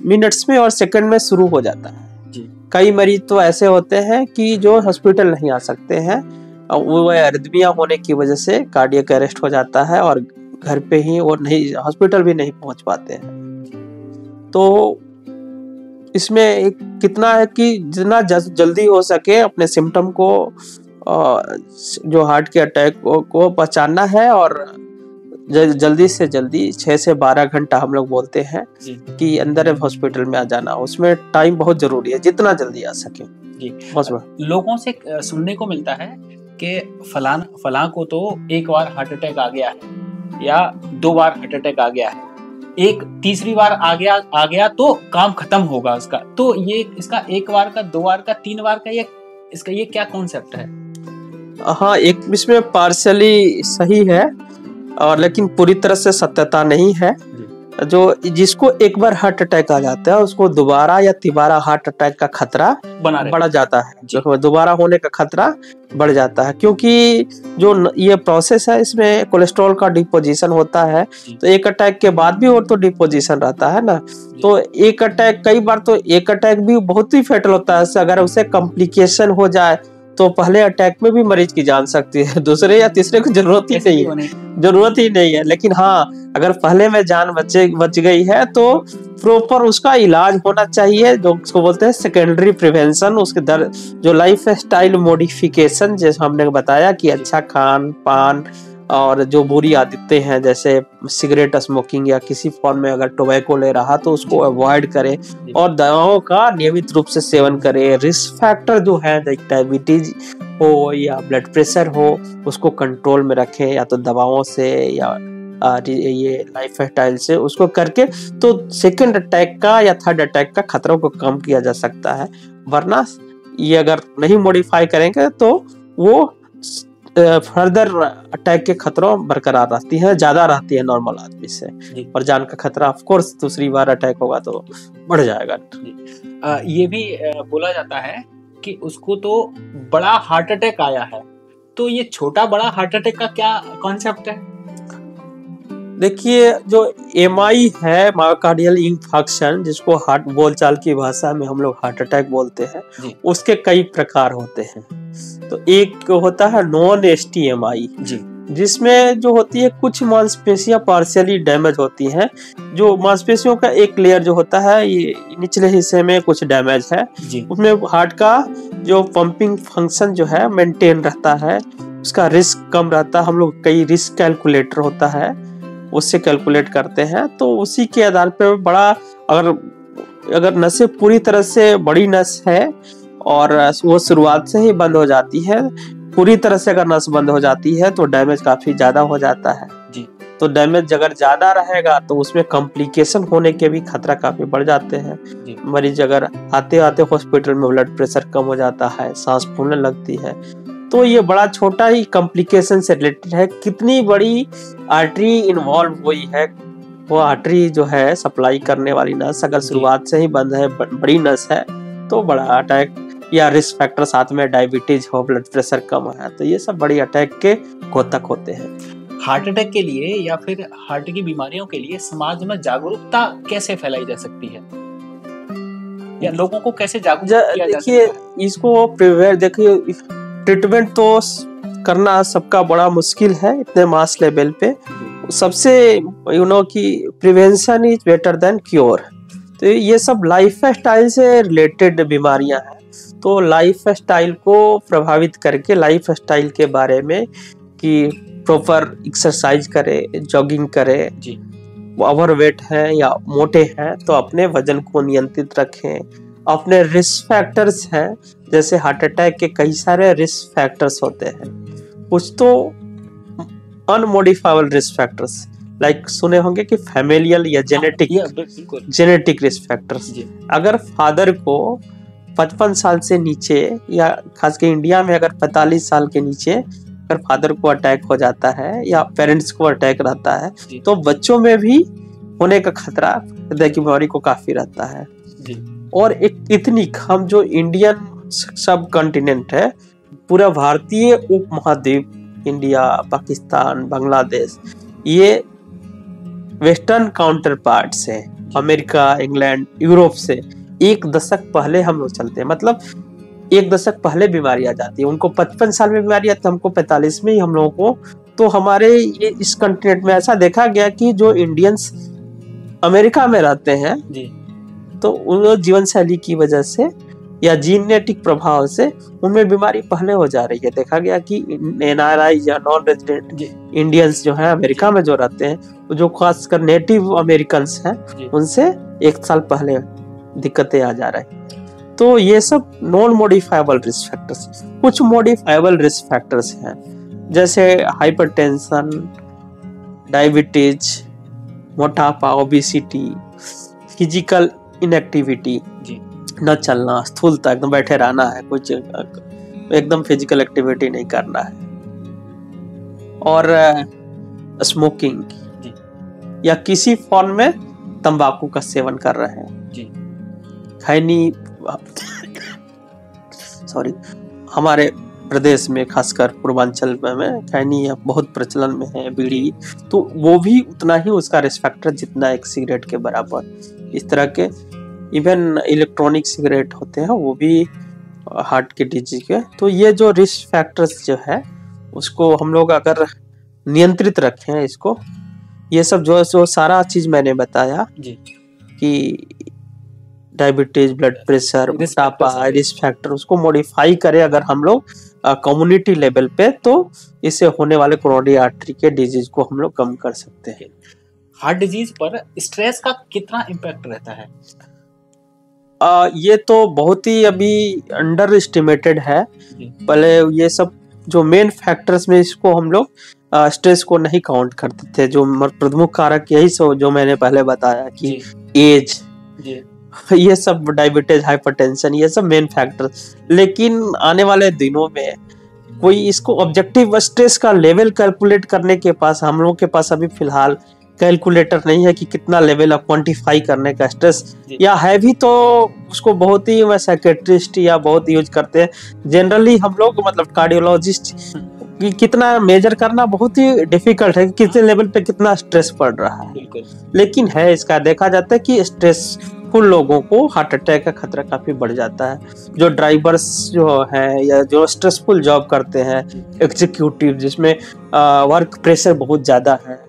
मिनट्स में और सेकंड में शुरू हो जाता है। कई मरीज तो ऐसे होते हैं कि जो हॉस्पिटल नहीं आ सकते हैं, वो एरिथमिया होने की वजह से कार्डियक अरेस्ट हो जाता है और घर पे ही, और नहीं हॉस्पिटल भी नहीं पहुंच पाते हैं। तो इसमें एक कितना है कि जितना जल्दी हो सके अपने सिम्टम को, जो हार्ट के अटैक को पहचानना है, और जल्दी से जल्दी 6 से 12 घंटा हम लोग बोलते हैं कि अंदर हॉस्पिटल में आ जाना। उसमें टाइम बहुत जरूरी है, जितना जल्दी आ सके। जी, लोगों से सुनने को मिलता है कि फलां को तो एक बार हार्ट अटैक आ गया है या 2 बार हार्ट अटैक आ गया है, एक तीसरी बार आ गया तो काम खत्म होगा उसका। तो ये इसका 1 बार का, 2 बार का, 3 बार का, ये क्या कॉन्सेप्ट है? हाँ, एक इसमें पार्शियली सही है, और लेकिन पूरी तरह से सत्यता नहीं है। जो जिसको एक बार हार्ट अटैक आ जाता है उसको दोबारा या तिबारा हार्ट अटैक का खतरा बढ़ जाता है, जो दोबारा होने का खतरा बढ़ जाता है, क्योंकि जो ये प्रोसेस है इसमें कोलेस्ट्रॉल का डिपोजिशन होता है। तो एक अटैक के बाद भी और तो डिपोजिशन रहता है ना, तो एक अटैक, कई बार तो एक अटैक भी बहुत ही फेटल होता है। अगर उसे कॉम्प्लिकेशन हो जाए तो पहले अटैक में भी मरीज की जान सकती है, दूसरे या तीसरे को जरूरत ही नहीं है। लेकिन हाँ, अगर पहले में जान बच गई है तो प्रॉपर उसका इलाज होना चाहिए, जो उसको बोलते हैं सेकेंडरी प्रिवेंशन। उसके जो लाइफ स्टाइल मॉडिफिकेशन, जैसे हमने बताया कि अच्छा खान पान और जो बुरी आदतें हैं जैसे सिगरेट स्मोकिंग या किसी फॉर्म में अगर टोबैको ले रहा तो उसको अवॉइड करे, और दवाओं का नियमित रूप से सेवन करे। रिस्क फैक्टर जो है, डायबिटीज हो या ब्लड प्रेशर हो, उसको कंट्रोल में रखें, या तो दवाओं से या ये लाइफ स्टाइल से उसको करके तो सेकंड अटैक का या थर्ड अटैक का खतरों को कम किया जा सकता है। वरना ये अगर नहीं मॉडिफाई करेंगे तो वो फर्दर अटैक के खतरों बरकरार रहती है, ज्यादा रहती है नॉर्मल आदमी से, और जान का खतरा ऑफ कोर्स दूसरी बार अटैक होगा तो बढ़ जाएगा। ये भी बोला जाता है कि उसको तो बड़ा हार्ट अटैक आया है, तो ये छोटा बड़ा हार्ट अटैक का क्या कॉन्सेप्ट है? देखिए, जो MI है, मायोकार्डियल इंफार्क्शन, जिसको हार्ट बोलचाल की भाषा में हम लोग हार्ट अटैक बोलते हैं, उसके कई प्रकार होते हैं। तो एक होता है नॉन STMI, जिसमें जो होती है कुछ मांसपेशियां पार्शियली डैमेज होती हैं। जो मांसपेशियों का एक लेयर जो होता है, ये निचले हिस्से में कुछ डैमेज है, उसमें हार्ट का जो पंपिंग फंक्शन जो है मेंटेन रहता है, उसका रिस्क कम रहता है। हम लोग कई रिस्क कैलकुलेटर होता है, उससे कैलकुलेट करते हैं। तो उसी के आधार पर बड़ा, अगर नसें पूरी तरह से बड़ी नस है और वो शुरुआत से ही बंद हो जाती है, पूरी तरह से अगर नस बंद हो जाती है तो डैमेज काफी ज्यादा हो जाता है। तो डैमेज अगर ज्यादा रहेगा तो उसमें कॉम्प्लिकेशन होने के भी खतरा काफी बढ़ जाते हैं। मरीज अगर आते आते हॉस्पिटल में ब्लड प्रेशर कम हो जाता है, सांस फूलने लगती है। तो ये बड़ा छोटा ही कॉम्प्लिकेशन से रिलेटेड है। कितनी बड़ी आर्टरी इन्वॉल्व हुई है, वो आर्टरी जो है सप्लाई करने वाली नस अगर शुरुआत से ही बंद है, बड़ी नस है, तो बड़ा अटैक या रिस्क फैक्टर साथ में डायबिटीज हो, ब्लड प्रेशर कम है, तो ये सब बड़ी अटैक के घातक होते हैं। हार्ट अटैक के लिए या फिर हार्ट की बीमारियों के लिए समाज में जागरूकता कैसे फैलाई जा सकती है, या लोगों को कैसे जागरूक किया जा सकता है? देखिए, इसको देखिए, ट्रीटमेंट तो करना सबका बड़ा मुश्किल है इतने मास लेवल पे। सबसे कि prevention is better than cure. तो ये सब लाइफ स्टाइल से रिलेटेड बीमारियां हैं। तो लाइफ स्टाइल को प्रभावित करके, लाइफ स्टाइल के बारे में कि प्रॉपर एक्सरसाइज करे, जॉगिंग करे, ओवरवेट है या मोटे हैं तो अपने वजन को नियंत्रित रखें। अपने रिस्क फैक्टर्स हैं, जैसे हार्ट अटैक के कई सारे रिस्क फैक्टर्स होते हैं, कुछ तो अनमोडिफाइबल रिस्क फैक्टर्स, लाइक सुने होंगे कि फैमिलियल या जेनेटिक रिस्क फैक्टर्स। अगर फादर को 55 साल से नीचे, या खासकर इंडिया में अगर 45 साल के नीचे अगर फादर को अटैक हो जाता है या पेरेंट्स को अटैक रहता है, तो बच्चों में भी होने का खतरा हृदय की बीमारी को काफी रहता है। और एक इतनी, हम जो इंडियन सब कॉन्टिनेंट है, पूरा भारतीय उपमहाद्वीप, इंडिया, पाकिस्तान, बांग्लादेश, ये वेस्टर्न काउंटर पार्ट से, अमेरिका, इंग्लैंड, यूरोप से 1 दशक पहले हम लोग चलते हैं। मतलब एक दशक पहले बीमारी आ जाती है, उनको 55 साल में बीमारी आती है, हमको 45 में ही हम लोगों को। तो हमारे ये इस कंटिनेंट में ऐसा देखा गया कि जो इंडियंस अमेरिका में रहते हैं जी तो उन जीवन शैली की वजह से या जीनेटिक प्रभाव से उनमें बीमारी पहले हो जा रही है। देखा गया कि NRI या नॉन रेजिडेंट इंडियंस जो है अमेरिका में जो रहते हैं, जो खासकर नेटिव अमेरिकन्स हैं, उनसे 1 साल पहले दिक्कतें आ जा रही हैं। तो ये सब नॉन मॉडिफाइबल रिस्क फैक्टर्स। कुछ मॉडिफाइबल रिस्क फैक्टर्स हैं जैसे हाइपरटेंशन, डायबिटीज, मोटापा, ओबेसिटी, फिजिकल इनएक्टिविटी, न चलना, स्थूलता, एकदम बैठे रहना है, कुछ एकदम फिजिकल एक्टिविटी नहीं करना है, और स्मोकिंग या किसी फॉर्म में तंबाकू का सेवन कर रहे हैं। खैनी सॉरी हमारे प्रदेश में खासकर पूर्वांचल में खैनी बहुत प्रचलन में है, बीड़ी, तो वो भी उतना ही उसका रिस्क फैक्टर जितना एक सिगरेट के बराबर। इस तरह के इवन इलेक्ट्रॉनिक सिगरेट होते हैं वो भी हार्ट के डिजीज के। तो ये जो रिस्क फैक्टर्स जो है उसको हम लोग अगर नियंत्रित रखें इसको, ये सब जो सारा चीज मैंने बताया जी कि डायबिटीज, ब्लड प्रेशर, मोटापा, रिस्क फैक्टर, उसको मॉडिफाई करें अगर हम लोग कम्युनिटी लेवल पे, तो इससे होने वाले कोरोनरी आर्टरी के डिजीज को हम लोग कम कर सकते हैं। हार्ट डिजीज पर स्ट्रेस का कितना इम्पैक्ट रहता है? ये तो बहुत ही अभी अंडर एस्टिमेटेड है। पहले ये सब जो मेन फैक्टर्स में इसको हम लोग स्ट्रेस को नहीं काउंट करते थे। जो प्रमुख कारक यही सो जो मैंने पहले बताया कि एज, ये सब, डायबिटीज, हाइपरटेंशन, ये सब मेन फैक्टर्स। लेकिन आने वाले दिनों में कोई इसको ऑब्जेक्टिव स्ट्रेस का लेवल कैलकुलेट करने के पास, हम लोग के पास अभी फिलहाल कैलकुलेटर नहीं है कि कितना लेवल ऑफ क्वांटिफाई करने का स्ट्रेस, या है भी तो उसको बहुत ही साइकेट्रिस्ट या बहुत यूज करते हैं। जनरली हम लोग मतलब कार्डियोलॉजिस्ट कि कितना मेजर करना बहुत ही डिफिकल्ट है कि कितने लेवल पे कितना स्ट्रेस पड़ रहा है। लेकिन है इसका देखा जाता है कि स्ट्रेसफुल लोगों को हार्ट अटैक का खतरा काफी बढ़ जाता है। जो ड्राइवर्स जो है या जो स्ट्रेसफुल जॉब करते हैं, एग्जीक्यूटिव जिसमें वर्क प्रेशर बहुत ज्यादा है,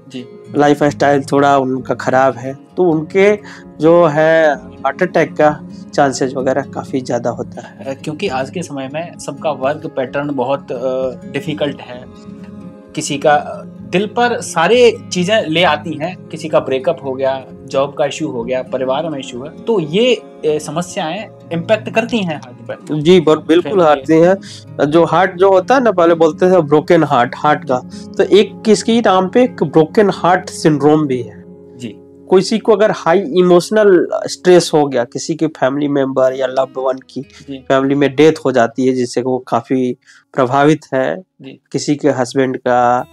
लाइफ स्टाइल थोड़ा उनका खराब है, तो उनके जो है हार्ट अटैक का चांसेस वगैरह काफ़ी ज़्यादा होता है। क्योंकि आज के समय में सबका वर्क पैटर्न बहुत डिफिकल्ट है। किसी का दिल पर सारे चीज़ें ले आती हैं, किसी का ब्रेकअप हो गया, जॉब का इशू हो गया, परिवार में इशू है, तो ये समस्याएं इम्पैक्ट करती हैं हार्ट पर। जी बिल्कुल आती हैं। जो हार्ट जो होता है ना, पहले बोलते थे ब्रोकन हार्ट का, तो एक किसकी नाम पे एक ब्रोकन हार्ट सिंड्रोम भी है जी। किसी को अगर हाई इमोशनल स्ट्रेस हो गया, किसी के फैमिली मेंबर या लव्ड वन की फैमिली में डेथ हो जाती है जिससे वो काफी प्रभावित है, किसी के हस्बैंड का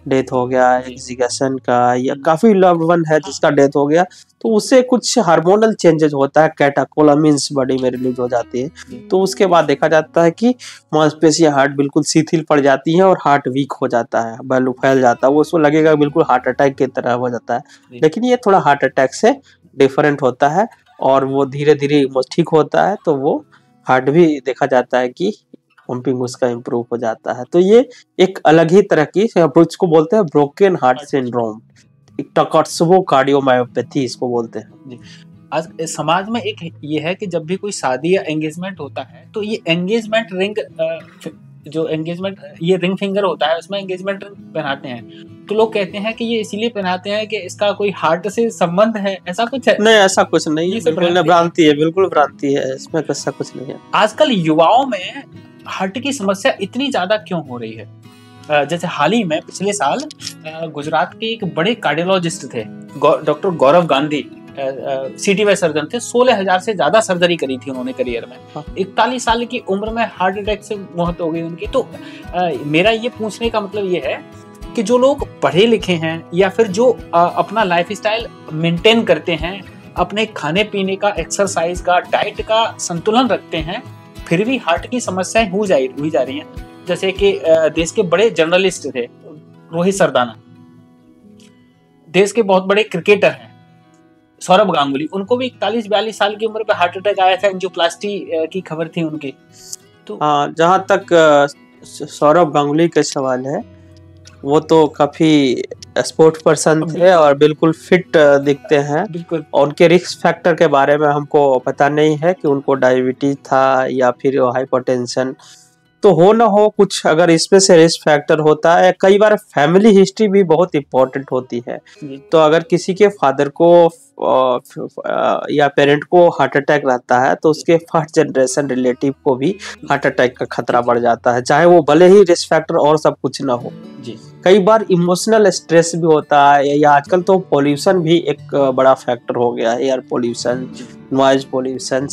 डेथ हो गया, किसी का सन का, या काफी लव्ड वन है जिसका डेथ हो गया, तो उससे कुछ हार्मोनल चेंजेस होता है, कैटाकोलामिन्स बॉडी में रिलीज हो जाती है। तो उसके बाद देखा जाता है कि मांसपेशियां हार्ट बिल्कुल शिथिल पड़ जाती हैं और हार्ट वीक हो जाता है, बैलू फैल जाता है, वो उसको लगेगा बिल्कुल हार्ट अटैक की तरह हो जाता है। लेकिन ये थोड़ा हार्ट अटैक से डिफरेंट होता है और वो धीरे धीरे ठीक होता है, तो वो हार्ट भी देखा जाता है कि पंपिंग उसका इम्प्रूव हो जाता है। तो ये एक अलग ही तरह की अप्रोच को बोलते हैं ब्रोकन हार्ट सिंड्रोम, टकट्सुबो कार्डियोमायोपैथी इसको बोलते हैं। आज समाज में एक ये है कि जब भी कोई शादी या एंगेजमेंट होता है तो ये एंगेजमेंट रिंग, जो एंगेजमेंट ये रिंग फिंगर होता है उसमें एंगेजमेंट रिंग पहनाते हैं, तो लोग कहते हैं कि ये इसीलिए पहनाते हैं कि इसका कोई हार्ट से संबंध है, ऐसा कुछ है? नहीं, ऐसा कुछ नहीं है, बिल्कुल भ्रांति है, बिल्कुल भ्रांति है, इसमें ऐसा कुछ नहीं है। आजकल युवाओं में हार्ट की समस्या इतनी ज्यादा क्यों हो रही है? जैसे हाल ही में पिछले साल गुजरात के एक बड़े कार्डियोलॉजिस्ट थे, डॉक्टर गौरव गांधी, CTY सर्जन थे, 16,000 से ज्यादा सर्जरी करी थी उन्होंने करियर में। 41 साल की उम्र में हार्ट अटैक से मौत हो गई उनकी। तो मेरा ये पूछने का मतलब ये है कि जो लोग पढ़े लिखे हैं या फिर जो अपना लाइफस्टाइल मेंटेन करते हैं, अपने खाने पीने का, एक्सरसाइज का, डाइट का संतुलन रखते हैं, फिर भी हार्ट की समस्याएं हुई जा रही हैं। जैसे कि देश के बड़े जर्नलिस्ट थे रोहित सरदाना, देश के बहुत बड़े क्रिकेटर हैं सौरभ गांगुली, उनको भी 41-42 साल की उम्र पे हार्ट अटैक आया था, एंजियोप्लास्टी की खबर थी उनकी। तो हाँ, जहाँ तक सौरभ गांगुली का सवाल है, वो तो काफी स्पोर्ट पर्सन थे और बिल्कुल फिट दिखते हैं। बिल्कुल। और उनके रिस्क फैक्टर के बारे में हमको पता नहीं है कि उनको डायबिटीज था या फिर हाइपरटेंशन, तो हो ना हो कुछ अगर इसमें से रिस्क फैक्टर होता है। कई बार फैमिली हिस्ट्री भी बहुत इम्पोर्टेंट होती है। तो अगर किसी के फादर को या पेरेंट को हार्ट अटैक रहता है तो उसके फर्स्ट जनरेशन रिलेटिव को भी हार्ट अटैक का खतरा बढ़ जाता है, चाहे वो भले ही रिस्क फैक्टर और सब कुछ ना हो। जी। कई बार इमोशनल स्ट्रेस भी होता है, या आजकल तो पोल्यूशन भी एक बड़ा फैक्टर हो गया है, एयर पोल्यूशन, नॉइज पोल्यूशन।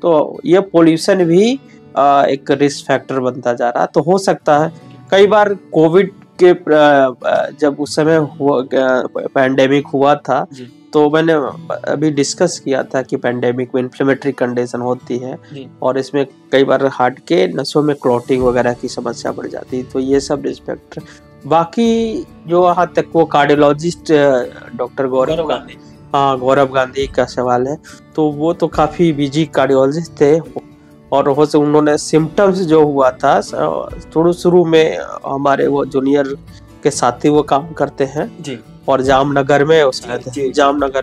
तो ये पोल्यूशन भी एक रिस्क फैक्टर बनता जा रहा है। तो हो सकता है कई बार कोविड के जब उस समय पैंडेमिक हुआ था, तो मैंने अभी डिस्कस किया था कि पैंडेमिक में इन्फ्लेमेटरी कंडीशन होती है और इसमें कई बार हार्ट के नसों में क्लॉटिंग वगैरह की समस्या बढ़ जाती है। तो ये सब रिस्क फैक्टर। बाकी जो यहाँ तक वो कार्डियोलॉजिस्ट डॉक्टर गौरव गांधी का सवाल है, तो वो तो काफी बिजी कार्डियोलॉजिस्ट थे और उन्होंने सिम्टम्स जो हुआ था शुरू में हमारे वो जूनियर के साथी वो काम करते हैं जी। और जामनगर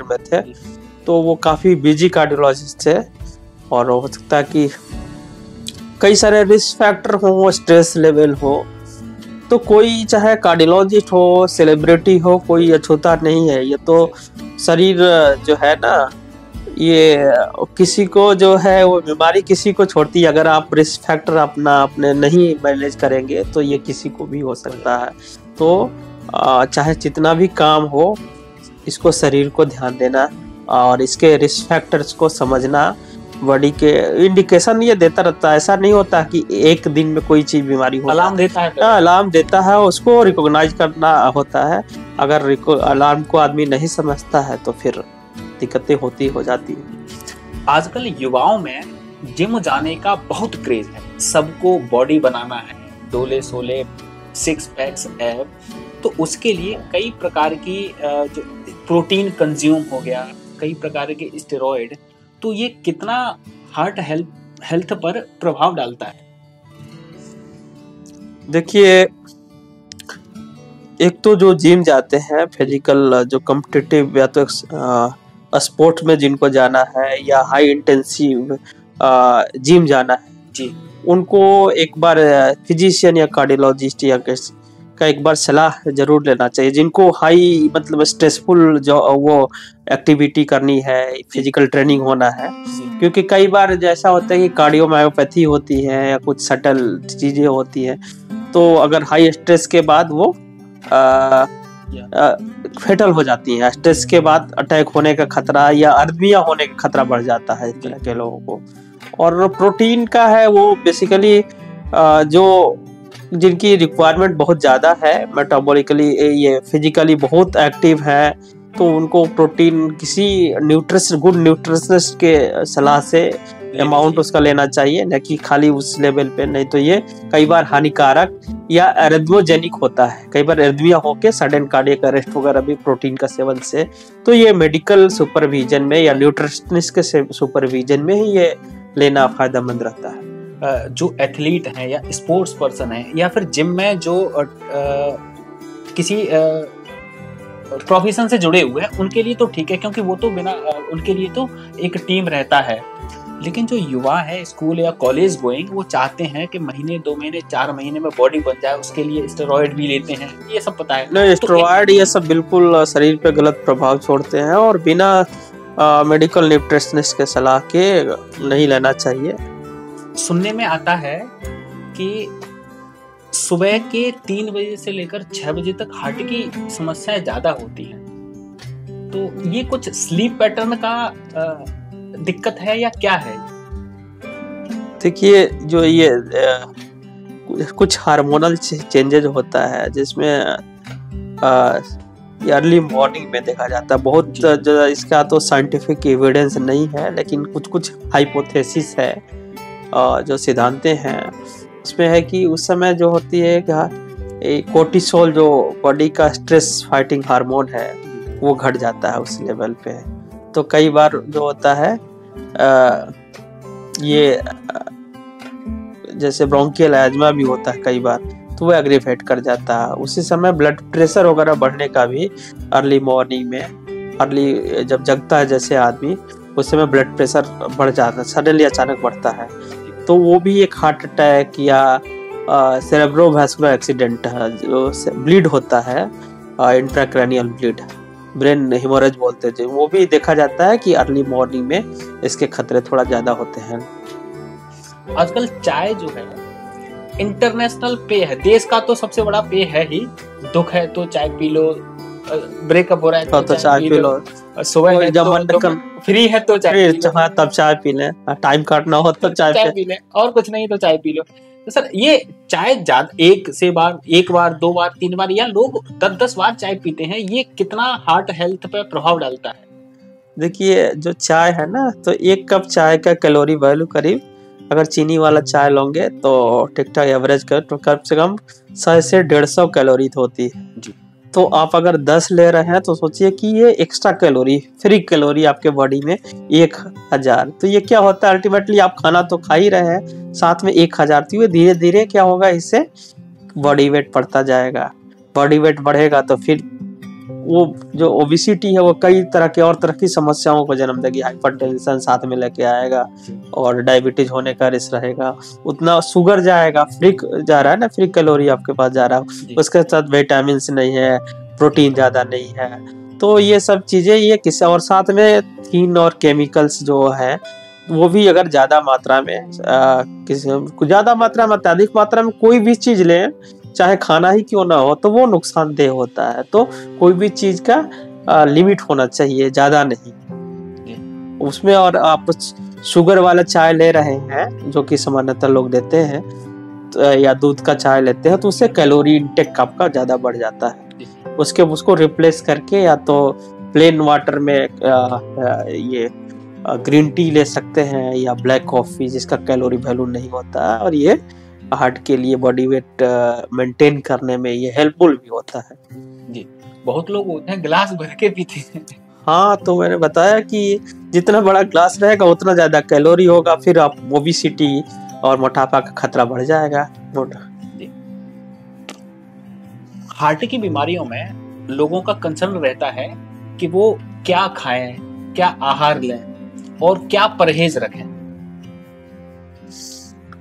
में थे। तो वो काफी बिजी कार्डियोलॉजिस्ट थे और हो सकता है कि कई सारे रिस्क फैक्टर हो, स्ट्रेस लेवल हो। तो कोई चाहे कार्डियोलॉजिस्ट हो, सेलिब्रिटी हो, कोई अछूता नहीं है। ये तो शरीर जो है ना, ये किसी को जो है वो बीमारी किसी को छोड़ती है। अगर आप रिस्क फैक्टर अपने नहीं मैनेज करेंगे तो ये किसी को भी हो सकता है। तो चाहे जितना भी काम हो, इसको शरीर को ध्यान देना और इसके रिस्क फैक्टर्स को समझना, बॉडी के इंडिकेशन ये देता रहता है। ऐसा नहीं होता कि एक दिन में कोई चीज बीमारी हो, अलार्म देता है। अलार्म देता है, उसको रिकॉग्नाइज करना होता है। अगर अलार्म को आदमी नहीं समझता है तो फिर दिक्कतें हो जाती है। आजकल युवाओं में जिम जाने का बहुत क्रेज है, सबको बॉडी बनाना है, डोले सोले, सिक्स पैक्स एब। तो उसके लिए कई प्रकार की जो प्रोटीन कंज्यूम हो गया, कई प्रकार के स्टेरॉइड, तो ये कितना हार्ट हेल्थ पर प्रभाव डालता है? देखिए, एक तो जो जिम जाते हैं, फिजिकल जो कॉम्पिटिटिव या तो स्पोर्ट में जिनको जाना है या हाई इंटेंसिव जिम जाना है जी, उनको एक बार फिजिशियन या कार्डियोलॉजिस्ट या का एक बार सलाह जरूर लेना चाहिए। जिनको हाई मतलब स्ट्रेसफुल जो वो एक्टिविटी करनी है, फिजिकल ट्रेनिंग होना है, क्योंकि कई बार जैसा होता है कि कार्डियोमायोपैथी होती है या कुछ सटल चीजें होती है, तो अगर हाई स्ट्रेस के बाद वो फेटल हो जाती है। स्ट्रेस के बाद अटैक होने का खतरा या अर्दमिया होने का खतरा बढ़ जाता है इस तरह के लोगों को। और प्रोटीन का है वो बेसिकली जो जिनकी रिक्वायरमेंट बहुत ज़्यादा है, मेटाबॉलिकली ये फिजिकली बहुत एक्टिव है, तो उनको प्रोटीन किसी गुड न्यूट्रिशनिस्ट के सलाह से अमाउंट उसका लेना चाहिए, न कि खाली उस लेवल पे। नहीं तो ये कई बार हानिकारक या एरिथमोजेनिक होता है। कई बार एरिथमिया होके सडन कार्डियक अरेस्ट वगैरह भी प्रोटीन का सेवन से। तो ये मेडिकल सुपरविजन में या न्यूट्रिशनिस्ट के सुपरविजन में ही ये लेना फायदेमंद रहता है। जो एथलीट हैं या स्पोर्ट्स पर्सन हैं या फिर जिम में जो किसी प्रोफेशन से जुड़े हुए हैं, उनके लिए तो ठीक है, क्योंकि वो तो बिना उनके लिए तो एक टीम रहता है। लेकिन जो युवा है स्कूल या कॉलेज गोइंग, वो चाहते हैं कि महीने 2 महीने 4 महीने में बॉडी बन जाए, उसके लिए स्टेरॉइड भी लेते हैं, ये सब पता है। नहीं, स्टेरॉइड ये सब बिल्कुल शरीर पे गलत प्रभाव छोड़ते हैं और बिना मेडिकल न्यूट्रिशनिस्ट के सलाह के नहीं लेना चाहिए। सुनने में आता है कि सुबह के 3 बजे से लेकर 6 बजे तक हार्ट की समस्याएं ज्यादा होती हैं, तो ये कुछ स्लीप पैटर्न का दिक्कत है या क्या है? देखिए, जो ये कुछ हार्मोनल चेंजेज होता है जिसमें अर्ली मॉर्निंग में देखा जाता है। बहुत इसका तो साइंटिफिक एविडेंस नहीं है, लेकिन कुछ हाइपोथेसिस है, जो सिद्धांतें हैं उसमें है कि उस समय जो होती है कोर्टिसोल, जो बॉडी का स्ट्रेस फाइटिंग हार्मोन है, वो घट जाता है उस लेवल पे। तो कई बार जो होता है ये जैसे ब्रोंकियल एजमा भी होता है कई बार, तो वो एग्रीवेट कर जाता है। उसी समय ब्लड प्रेशर वगैरह बढ़ने का भी अर्ली मॉर्निंग में, अर्ली जब जगता है जैसे आदमी, उस समय ब्लड प्रेशर बढ़ जाता है, सडनली अचानक बढ़ता है, तो वो भी एक हार्ट अटैक या सेरेब्रोवास्कुलर एक्सीडेंट है, जो ब्लीड होता है, इंट्राक्रैनियल ब्लीड, ब्रेन हेमोरेज बोलते हैं, वो भी देखा जाता है कि अर्ली मॉर्निंग में इसके खतरे थोड़ा ज्यादा होते हैं। आजकल चाय जो है इंटरनेशनल पेय है, देश का तो सबसे बड़ा पेय है ही। दुख है तो चाय पी लो, ब्रेकअप हो रहा है तो चाय पी लो, सुबह है तो फ्री है तो चाय पी लो, तब चाय पी ले, टाइम काटना हो तो चाय पी ले, और कुछ नहीं तो चाय पी लो। तो सर ये चाय एक बार 2 बार 3 बार या लोग 10-10 बार चाय पीते हैं, ये कितना हार्ट हेल्थ पे प्रभाव डालता है? देखिए जो चाय है ना, तो 1 कप चाय का कैलोरी वैल्यू करीब, अगर चीनी वाला चाय लोगे तो ठीक ठाक एवरेज कर तो कम से कम 100 से 150 कैलोरी होती है जी। तो आप अगर 10 ले रहे हैं तो सोचिए कि ये एक्स्ट्रा कैलोरी, फ्री कैलोरी आपके बॉडी में 1000। तो ये क्या होता है, अल्टीमेटली आप खाना तो खा ही रहे हैं, साथ में 1000, तो ये धीरे धीरे क्या होगा, इससे बॉडी वेट बढ़ता जाएगा। बॉडी वेट बढ़ेगा तो फिर वो जो ओबिसिटी है वो कई तरह की समस्याओं को जन्म देगी, हाइपरटेंशन साथ में लेके आएगा और डायबिटीज होने का रिस्क रहेगा। उतना शुगर जाएगा, फ्री जा रहा है ना, फ्री कैलोरी आपके पास जा रहा है, उसके साथ विटामिन नहीं है, प्रोटीन ज्यादा नहीं है, तो ये सब चीजें ये किसी और साथ में थीन और केमिकल्स जो है वो भी अगर ज्यादा मात्रा में अत्यधिक मात्रा में कोई भी चीज लें, चाहे खाना ही क्यों ना हो, तो वो नुकसानदेह होता है। तो कोई भी चीज का लिमिट होना चाहिए, ज्यादा नहीं उसमें। और आप शुगर वाला चाय ले रहे हैं जो कि सामान्यतः लोग लेते हैं, तो या दूध का चाय लेते हैं, तो उससे कैलोरी इंटेक आपका ज्यादा बढ़ जाता है। उसको रिप्लेस करके या तो प्लेन वाटर में ये ग्रीन टी ले सकते हैं या ब्लैक कॉफी, जिसका कैलोरी वैल्यू नहीं होता है, और ये हार्ट के लिए बॉडी वेट मेंटेन करने में ये हेल्पफुल भी होता है जी। बहुत लोग होते हैं गिलास भर के पीते हैं। हाँ, तो मैंने बताया कि जितना बड़ा ग्लास रहेगा उतना ज्यादा कैलोरी होगा, फिर आप ओबेसिटी और मोटापा का खतरा बढ़ जाएगा। हार्ट की बीमारियों में लोगों का कंसर्न रहता है कि वो क्या खाएं, क्या आहार लें और क्या परहेज रखें।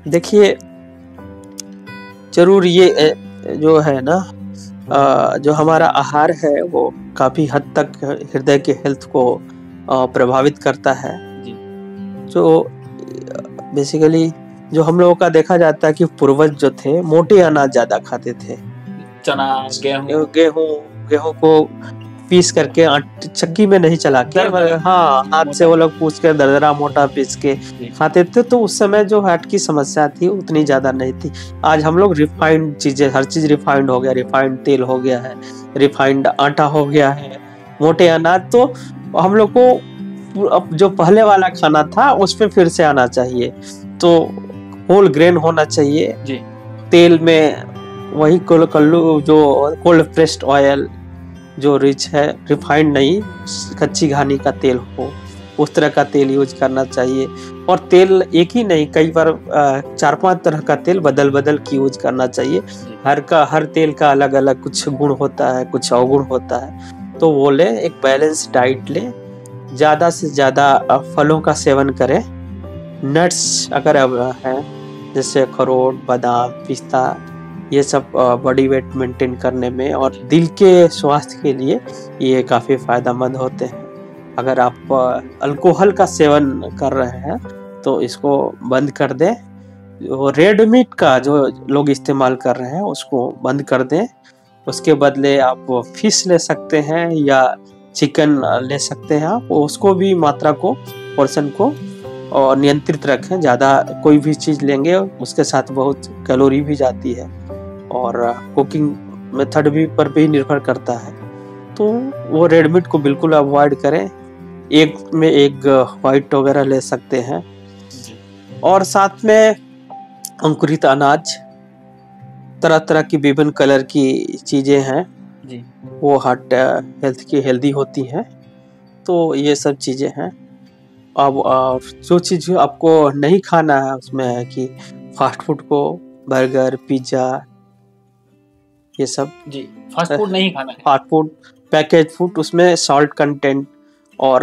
देखिए जरूर ये जो है ना, जो हमारा आहार है वो काफी हद तक हृदय के हेल्थ को प्रभावित करता है जी। जो बेसिकली जो हम लोगों का देखा जाता है कि पूर्वज जो थे मोटे अनाज ज्यादा खाते थे, चना, गेहूं को पीस करके चक्की में नहीं चला के, हाँ हाथ से वो लोग पूछ के दरदरा मोटा पीस के खाते थे। तो उस समय जो हार्ट की समस्या थी उतनी ज्यादा नहीं थी। आज हम लोग रिफाइंड चीजें, हर चीज रिफाइंड हो गया, रिफाइंड तेल हो गया है, रिफाइंड आटा हो गया है, मोटे अनाज। तो हम लोग को जो पहले वाला खाना था उस पे फिर से आना चाहिए। तो होल ग्रेन होना चाहिए जी। तेल में वही कल्लू जो कोल्ड प्रेस्ड ऑयल जो रिच है, रिफाइंड नहीं, कच्ची घानी का तेल हो, उस तरह का तेल यूज करना चाहिए। और तेल एक ही नहीं, कई बार 4-5 तरह का तेल बदल के यूज करना चाहिए। हर तेल का अलग अलग कुछ गुण होता है, कुछ अवगुण होता है। तो वो ले, एक बैलेंस डाइट ले, ज्यादा से ज्यादा फलों का सेवन करें। नट्स अगर है जैसे अखरोट, बादाम, पिस्ता, ये सब बॉडी वेट मेंटेन करने में और दिल के स्वास्थ्य के लिए ये काफ़ी फायदेमंद होते हैं। अगर आप अल्कोहल का सेवन कर रहे हैं तो इसको बंद कर दें। रेड मीट का जो लोग इस्तेमाल कर रहे हैं उसको बंद कर दें। उसके बदले आप फिश ले सकते हैं या चिकन ले सकते हैं। आप उसको भी मात्रा को, पोर्शन को और नियंत्रित रखें। ज़्यादा कोई भी चीज़ लेंगे उसके साथ बहुत कैलोरी भी जाती है और कुकिंग मेथड भी पर भी निर्भर करता है। तो वो रेड मीट को बिल्कुल अवॉइड करें। एक में एक वाइट वगैरह ले सकते हैं और साथ में अंकुरित अनाज, तरह तरह की विभिन्न कलर की चीज़ें हैं जी, वो हार्ट हेल्थ की हेल्दी होती हैं। तो ये सब चीज़ें हैं। अब जो चीज़ आपको नहीं खाना है उसमें है कि फास्ट फूड को, बर्गर, पिज्जा, ये सब जी, फास्ट फूड नहीं खाना है। फास्ट फूड, पैकेज फूड, उसमें सॉल्ट कंटेंट और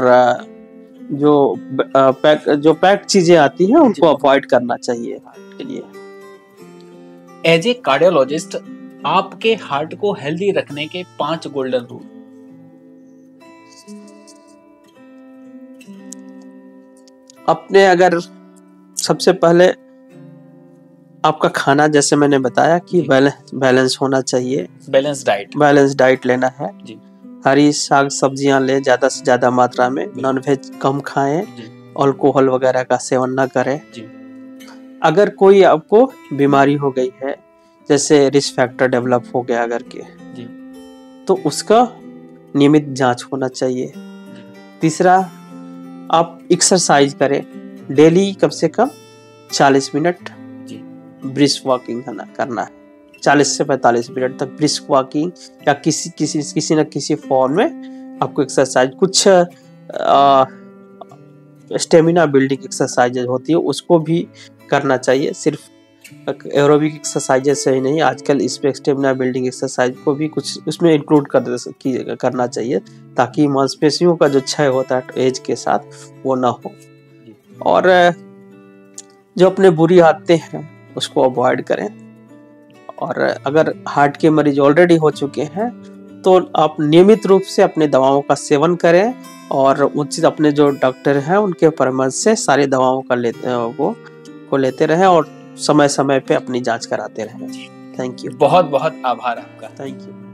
जो पैक चीजें आती हैं उनको अवॉइड करना चाहिए हार्ट के लिए। एज ए कार्डियोलॉजिस्ट, आपके हार्ट को हेल्दी रखने के 5 गोल्डन रूल। अपने अगर सबसे पहले आपका खाना, जैसे मैंने बताया कि बैलेंस होना चाहिए। बैलेंस डाइट लेना है जी। हरी साग सब्जियां लें ज्यादा से ज्यादा मात्रा में, नॉनवेज कम खाएं, अल्कोहल वगैरह का सेवन न करें जी। अगर कोई आपको बीमारी हो गई है, जैसे रिस्क फैक्टर डेवलप हो गया अगर के जी, तो उसका नियमित जांच होना चाहिए। तीसरा, आप एक्सरसाइज करें डेली, कम से कम 40 मिनट ब्रिस्क वॉकिंग करना है। 40 से 45 मिनट तक ब्रिस्क वॉकिंग या किसी न किसी फॉर्म में आपको एक्सरसाइज, कुछ स्टेमिना बिल्डिंग एक्सरसाइजेज होती है उसको भी करना चाहिए। सिर्फ एरोबिक एक्सरसाइजेज से ही नहीं, आजकल इसमें स्टेमिना बिल्डिंग एक्सरसाइज को भी कुछ उसमें इंक्लूड करना चाहिए, ताकि मांसपेशियों का जो क्षय होता है एज के साथ वो ना हो। और जो अपने बुरी आदतें हैं उसको अवॉइड करें। और अगर हार्ट के मरीज ऑलरेडी हो चुके हैं तो आप नियमित रूप से अपने दवाओं का सेवन करें और उचित अपने जो डॉक्टर हैं उनके परामर्श से सारी दवाओं का लेते रहें और समय समय पे अपनी जांच कराते रहें। Thank you. बहुत बहुत आभार आपका। Thank you.